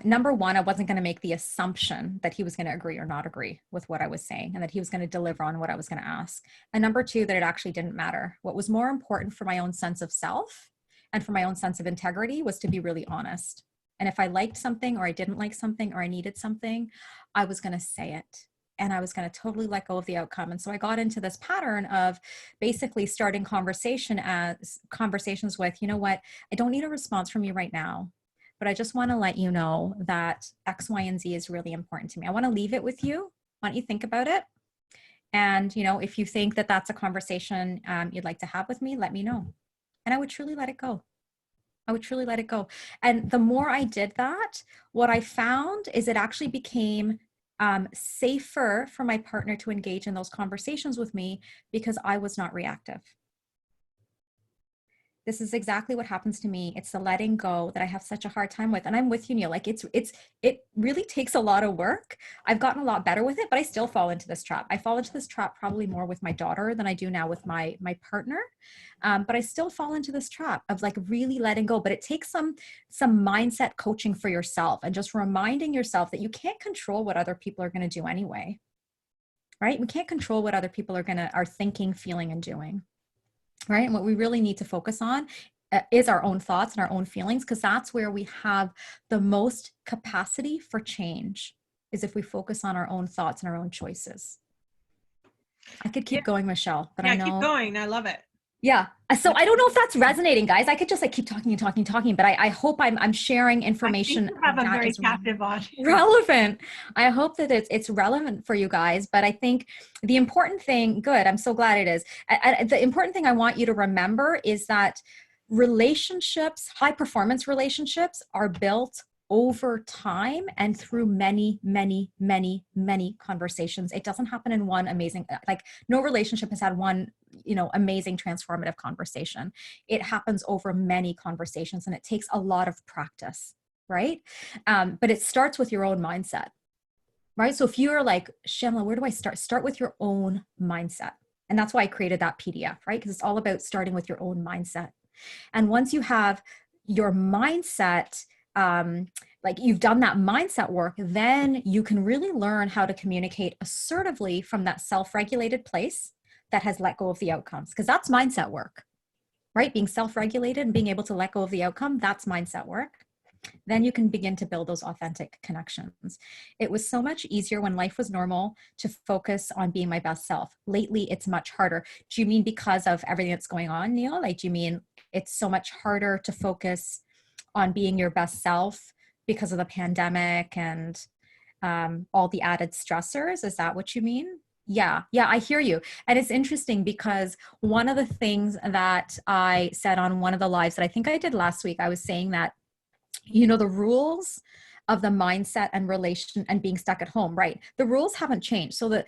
number one, I wasn't going to make the assumption that he was going to agree or not agree with what I was saying and that he was going to deliver on what I was going to ask. And number two, that it actually didn't matter. What was more important for my own sense of self and for my own sense of integrity was to be really honest. And if I liked something or I didn't like something or I needed something, I was going to say it. And I was going to totally let go of the outcome. And so I got into this pattern of basically starting conversations with, you know what, I don't need a response from you right now. But I just want to let you know that X, Y, and Z is really important to me. I want to leave it with you. Why don't you think about it? And, if you think that that's a conversation you'd like to have with me, let me know. And I would truly let it go. I would truly let it go. And the more I did that, what I found is it actually became safer for my partner to engage in those conversations with me because I was not reactive. This is exactly what happens to me. It's the letting go that I have such a hard time with. And I'm with you, Neil. Like it really takes a lot of work. I've gotten a lot better with it, but I still fall into this trap. I fall into this trap probably more with my daughter than I do now with my partner. But I still fall into this trap of like really letting go. But it takes some mindset coaching for yourself and just reminding yourself that you can't control what other people are going to do anyway. Right? We can't control what other people are thinking, feeling, and doing. Right? And what we really need to focus on is our own thoughts and our own feelings, because that's where we have the most capacity for change, is if we focus on our own thoughts and our own choices. I could keep going, Michelle, but I know. Keep going. I love it. Yeah. So I don't know if that's resonating, guys. I could just keep talking, but I hope I'm sharing information. I think you have a very captive audience. Relevant. I hope that it's relevant for you guys. But I think the important thing, good, I'm so glad it is. The important thing I want you to remember is that relationships, high performance relationships, are built over time and through many, many, many, many conversations. It doesn't happen in one amazing, no relationship has had one, amazing transformative conversation. It happens over many conversations and it takes a lot of practice, right? But it starts with your own mindset, right? So if you're like, Shyamala, where do I start? Start with your own mindset. And that's why I created that PDF, right? Because it's all about starting with your own mindset. And once you have your mindset, like you've done that mindset work, then you can really learn how to communicate assertively from that self-regulated place that has let go of the outcomes. Because that's mindset work, right? Being self-regulated and being able to let go of the outcome, that's mindset work. Then you can begin to build those authentic connections. It was so much easier when life was normal to focus on being my best self. Lately, it's much harder. Do you mean because of everything that's going on, Neil? Like, do you mean it's so much harder to focus on being your best self because of the pandemic and all the added stressors? Is that what you mean? Yeah, I hear you. And it's interesting because one of the things that I said on one of the lives that I think I did last week, I was saying that, you know, the rules of the mindset and relation and being stuck at home, right? The rules haven't changed. So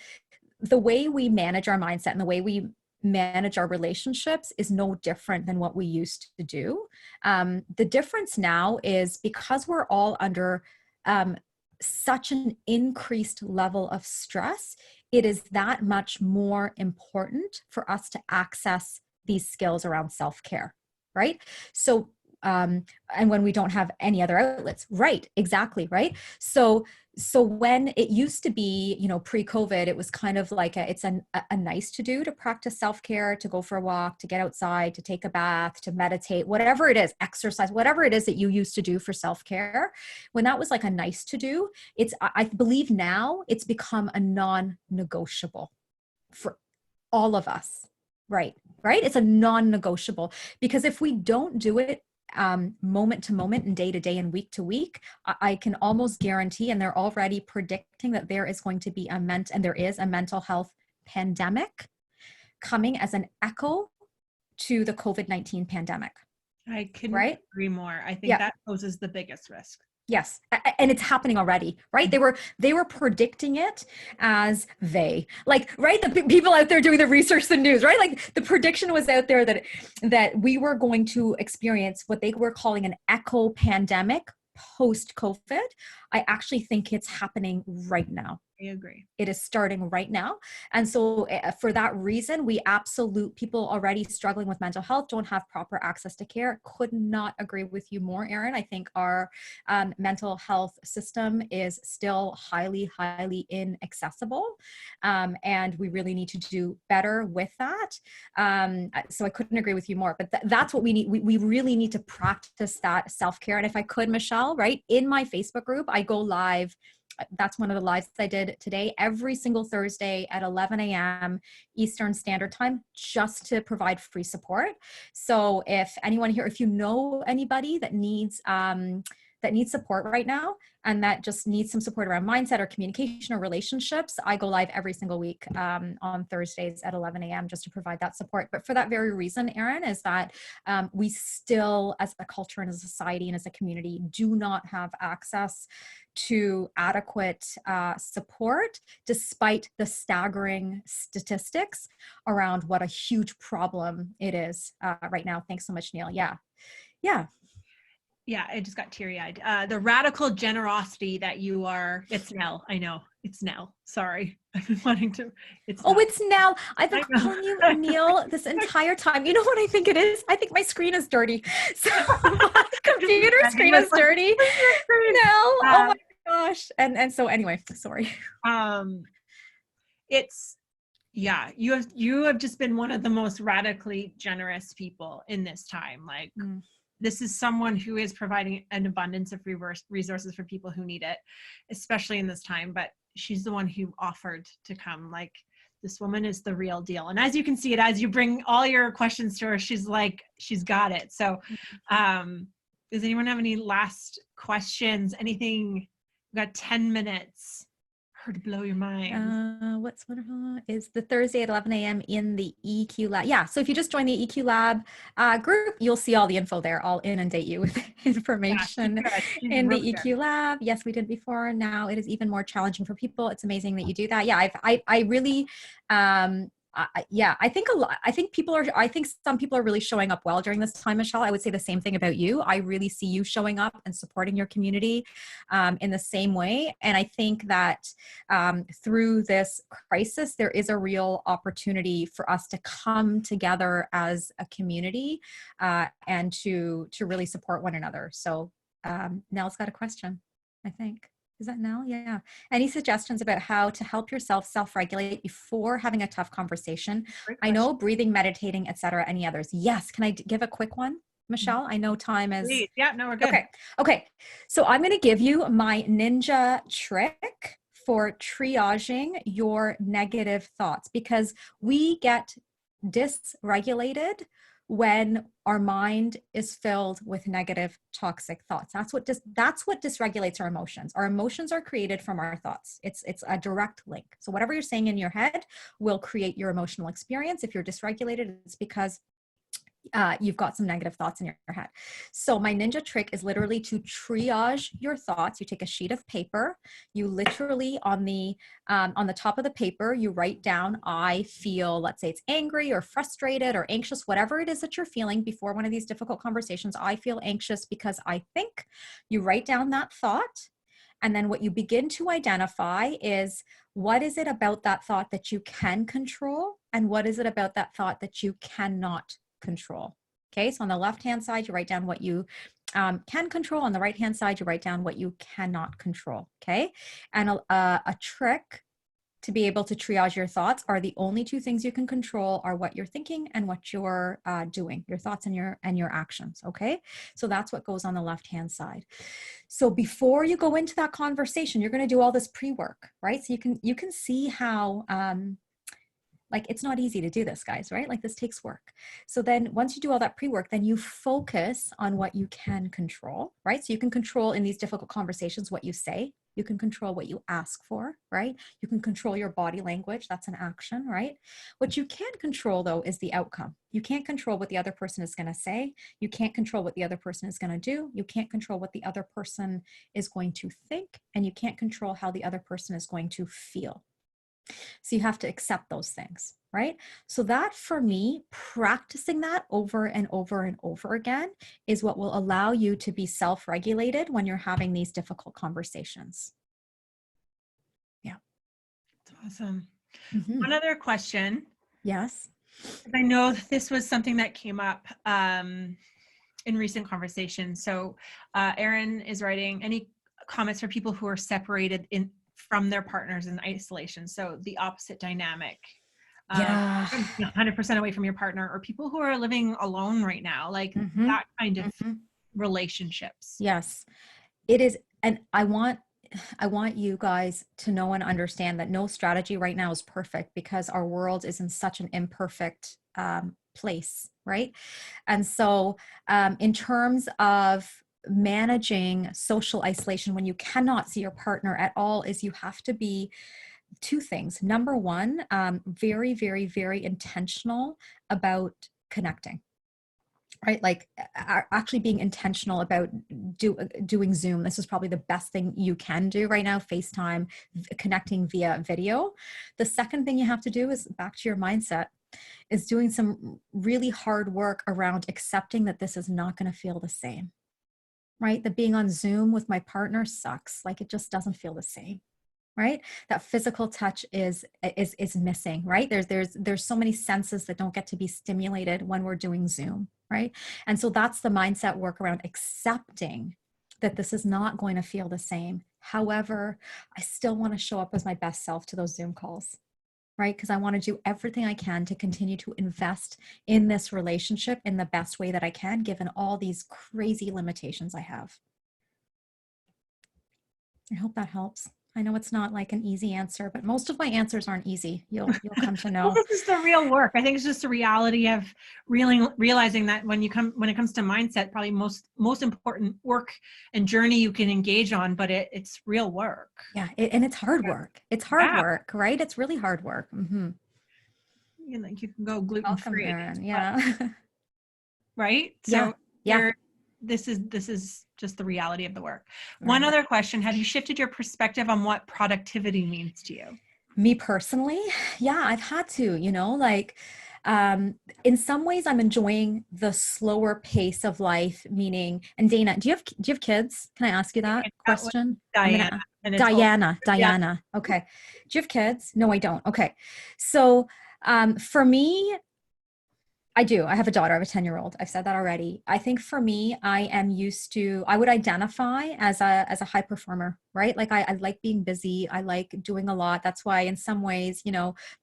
the way we manage our mindset and the way we manage our relationships is no different than what we used to do. The difference now is because we're all under such an increased level of stress, it is that much more important for us to access these skills around self-care, right? So and when we don't have any other outlets, right? Exactly, right? So when it used to be, you know, pre-COVID, it was kind of like it's a nice to do to practice self-care, to go for a walk, to get outside, to take a bath, to meditate, whatever it is, exercise, whatever it is that you used to do for self-care. When that was like a nice to do, I believe now it's become a non-negotiable for all of us, right? It's a non-negotiable, because if we don't do it moment to moment and day to day and week to week, I can almost guarantee, and they're already predicting that there is going to be and there is a mental health pandemic coming as an echo to the COVID-19 pandemic. I couldn't right? agree more. I think that poses the biggest risk. Yes. And it's happening already, right? They were predicting it as right? The people out there doing the research, the news, right? Like the prediction was out there that we were going to experience what they were calling an echo pandemic post-COVID. I actually think it's happening right now. I agree. It is starting right now. And so for that reason, people already struggling with mental health don't have proper access to care. Could not agree with you more, Erin. I think our mental health system is still highly, highly inaccessible. And we really need to do better with that. So I couldn't agree with you more, but that's what we need. We really need to practice that self-care. And if I could, Michelle, right, in my Facebook group, I go live. That's one of the lives I did today, every single Thursday at 11 a.m. Eastern Standard Time, just to provide free support. So if anyone here, if you know anybody that needs support right now and that just needs some support around mindset or communication or relationships, I go live every single week on Thursdays at 11 a.m. just to provide that support. But for that very reason, Erin, is that we still, as a culture and as a society and as a community, do not have access to adequate support, despite the staggering statistics around what a huge problem it is right now. Thanks so much, Neil. Yeah. Yeah, I just got teary-eyed. The radical generosity that you are, it's Nell. I know, it's Nell. Sorry. I've been wanting to, it's Nell. I've been calling you Neil this entire time. You know what I think it is? I think my screen is dirty. So my computer screen is dirty. Nell, oh my gosh. And so anyway, sorry. You have just been one of the most radically generous people in this time. Like, this is someone who is providing an abundance of resources for people who need it, especially in this time. But she's the one who offered to come. Like, this woman is the real deal. And as you can see it, as you bring all your questions to her, she's got it. So does anyone have any last questions? Anything? We've got 10 minutes. To blow your mind. What's wonderful is the Thursday at 11 a.m. in the EQ Lab. Yeah, so if you just join the EQ Lab group, you'll see all the info there. I'll inundate you with information in the EQ Lab. Yes, we did before. Now it is even more challenging for people. It's amazing that you do that. Yeah, I really I think I think some people are really showing up well during this time, Michelle. I would say the same thing about you. I really see you showing up and supporting your community in the same way. And I think that through this crisis, there is a real opportunity for us to come together as a community and to really support one another. So Nell's got a question, I think. Is that Nell? Yeah. Any suggestions about how to help yourself self-regulate before having a tough conversation? I know breathing, meditating, etc. Any others? Yes. Can I give a quick one, Michelle? I know time is. Please. Yeah, no, we're good. Okay. So I'm going to give you my ninja trick for triaging your negative thoughts, because we get dysregulated when our mind is filled with negative, toxic thoughts. That's what dysregulates our emotions. Our emotions are created from our thoughts. It's a direct link. So whatever you're saying in your head will create your emotional experience. If you're dysregulated, it's because you've got some negative thoughts in your head. So my ninja trick is literally to triage your thoughts. You take a sheet of paper, you literally on the top of the paper, you write down, I feel, let's say it's angry or frustrated or anxious, whatever it is that you're feeling before one of these difficult conversations. I feel anxious because I think. You write down that thought. And then what you begin to identify is, what is it about that thought that you can control? And what is it about that thought that you cannot control? Okay, so on the left-hand side, you write down what you can control. On the right-hand side, you write down what you cannot control. Okay, and a trick to be able to triage your thoughts are the only two things you can control are what you're thinking and what you're doing, your thoughts and your actions. Okay, so that's what goes on the left-hand side. So before you go into that conversation, you're going to do all this pre-work, right? So you can see how like, it's not easy to do this, guys, right? Like, this takes work. So then once you do all that pre-work, then you focus on what you can control, right? So you can control in these difficult conversations what you say. You can control what you ask for, right? You can control your body language. That's an action, right? What you can't control, though, is the outcome. You can't control what the other person is going to say. You can't control what the other person is going to do. You can't control what the other person is going to think. And you can't control how the other person is going to feel. So you have to accept those things, right? So that, for me, practicing that over and over and over again is what will allow you to be self-regulated when you're having these difficult conversations. Yeah. That's awesome. Mm-hmm. One other question. Yes. I know that this was something that came up in recent conversations. So Erin is writing, any comments for people who are separated from their partners in isolation? So the opposite dynamic, 100% away from your partner, or people who are living alone right now, like that kind of relationships. Yes, it is. And I want you guys to know and understand that no strategy right now is perfect, because our world is in such an imperfect place, right? And so in terms of managing social isolation when you cannot see your partner at all, is you have to be two things. Number one, very, very, very intentional about connecting, right? Like actually being intentional about doing Zoom. This is probably the best thing you can do right now, FaceTime, connecting via video. The second thing you have to do is, back to your mindset, is doing some really hard work around accepting that this is not going to feel the same. Right? That being on Zoom with my partner sucks. Like, it just doesn't feel the same, right? That physical touch is missing, right? There's so many senses that don't get to be stimulated when we're doing Zoom, right? And so that's the mindset work around accepting that this is not going to feel the same. However, I still want to show up as my best self to those Zoom calls, right? Because I want to do everything I can to continue to invest in this relationship in the best way that I can, given all these crazy limitations I have. I hope that helps. I know it's not like an easy answer, but most of my answers aren't easy. You'll come to know. Well, this is the real work. I think it's just the reality of realizing that when it comes to mindset, probably most important work and journey you can engage on, but it's real work. Yeah, and it's hard work. It's hard work, right? It's really hard work. Mm-hmm. You know, you can go gluten-free. Yeah. Right? So yeah. This is just the reality of the work. Right. One other question, have you shifted your perspective on what productivity means to you? Me personally, yeah, I've had to, like, in some ways I'm enjoying the slower pace of life, meaning, and Dana, do you have kids? Can I ask you that That was question? I'm Diana, gonna, and it's all Diana, yeah. Diana. Okay. Do you have kids? No, I don't. Okay. So, for me, I do. I have a daughter. I have a 10-year-old. I've said that already. I think for me, I would identify as a high performer, right? Like I like being busy. I like doing a lot. That's why in some ways,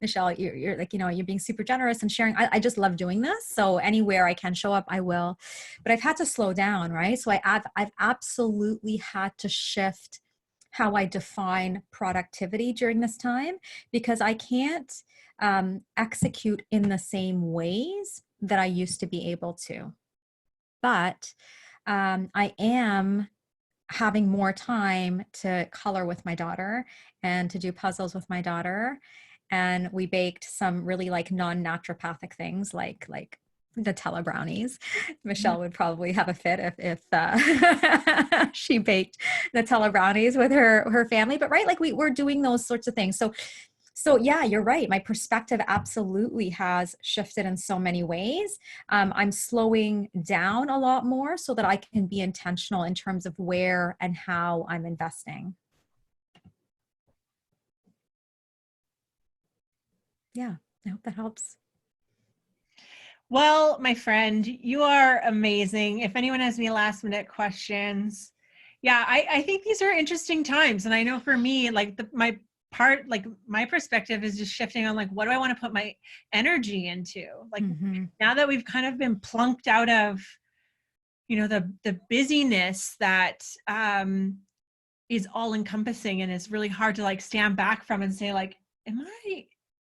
Michelle, you're like, you're being super generous and sharing. I just love doing this. So anywhere I can show up, I will. But I've had to slow down, right? So I've absolutely had to shift how I define productivity during this time, because I can't execute in the same ways that I used to be able to. But I am having more time to color with my daughter and to do puzzles with my daughter. And we baked some really like non-naturopathic things like Nutella brownies. Michelle would probably have a fit if she baked Nutella brownies with her family. But right, like we're doing those sorts of things. So yeah, you're right. My perspective absolutely has shifted in so many ways. I'm slowing down a lot more so that I can be intentional in terms of where and how I'm investing. Yeah, I hope that helps. Well, my friend, you are amazing. If anyone has any last minute questions, yeah, I think these are interesting times. And I know for me, like my perspective is just shifting on like, what do I want to put my energy into? Like now that we've kind of been plunked out of, the busyness that is all encompassing and is really hard to like stand back from and say like, am I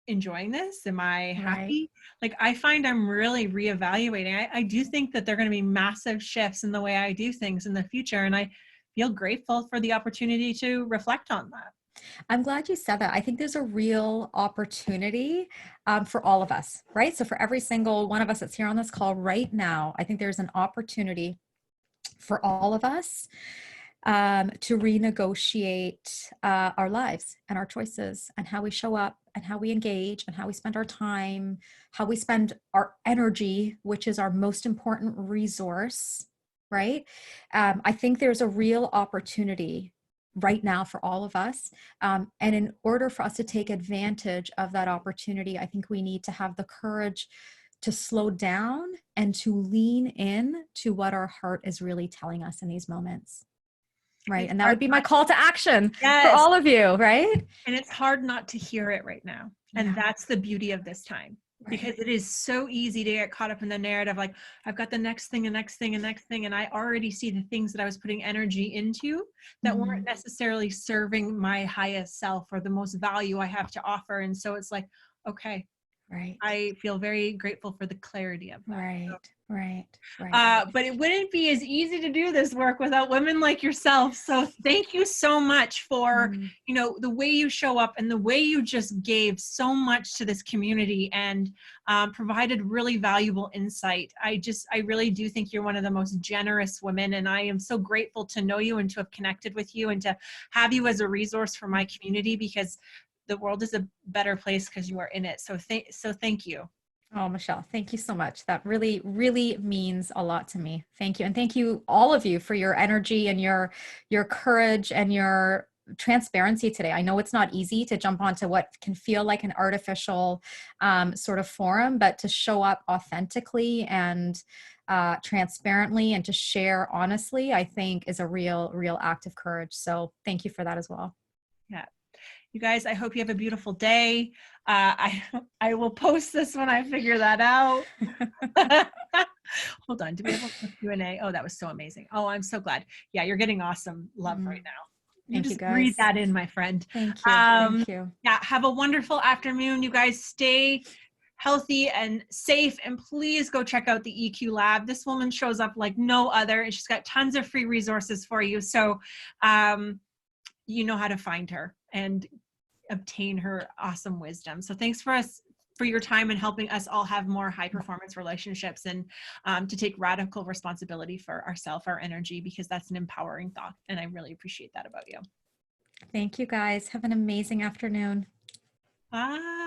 enjoying this? Am I happy? Like I find I'm really reevaluating. I do think that there are going to be massive shifts in the way I do things in the future. And I feel grateful for the opportunity to reflect on that. I'm glad you said that. I think there's a real opportunity for all of us, right? So for every single one of us that's here on this call right now, I think there's an opportunity for all of us to renegotiate our lives and our choices and how we show up and how we engage and how we spend our time, how we spend our energy, which is our most important resource, right? I think there's a real opportunity right now for all of us. And in order for us to take advantage of that opportunity, I think we need to have the courage to slow down and to lean in to what our heart is really telling us in these moments. Right. And that would be my call to action for all of you. Right. And it's hard not to hear it right now. And that's the beauty of this time. Because it is so easy to get caught up in the narrative, like I've got the next thing, and I already see the things that I was putting energy into that weren't necessarily serving my highest self or the most value I have to offer. And so it's like, okay, I feel very grateful for the clarity of that. Right. But it wouldn't be as easy to do this work without women like yourself. So thank you so much for, the way you show up and the way you just gave so much to this community and provided really valuable insight. I really do think you're one of the most generous women, and I am so grateful to know you and to have connected with you and to have you as a resource for my community, because the world is a better place because you are in it. So thank you. Oh, Michelle, thank you so much. That really, really means a lot to me. Thank you. And thank you, all of you, for your energy and your courage and your transparency today. I know it's not easy to jump onto what can feel like an artificial sort of forum, but to show up authentically and transparently and to share honestly, I think is a real act of courage. So thank you for that as well. Yeah. You guys, I hope you have a beautiful day. I will post this when I figure that out. Hold on. Do we have a Q&A? Oh, that was so amazing. Oh, I'm so glad. Yeah, you're getting awesome love right now. Thank you, guys. Breathe that in, my friend. Thank you. Thank you. Yeah, have a wonderful afternoon. You guys stay healthy and safe, and please go check out the EQ Lab. This woman shows up like no other, and she's got tons of free resources for you. So you know how to find her and obtain her awesome wisdom. So thanks for your time and helping us all have more high performance relationships, and to take radical responsibility for ourselves, our energy, because that's an empowering thought. And I really appreciate that about you. Thank you, guys. Have an amazing afternoon. Bye.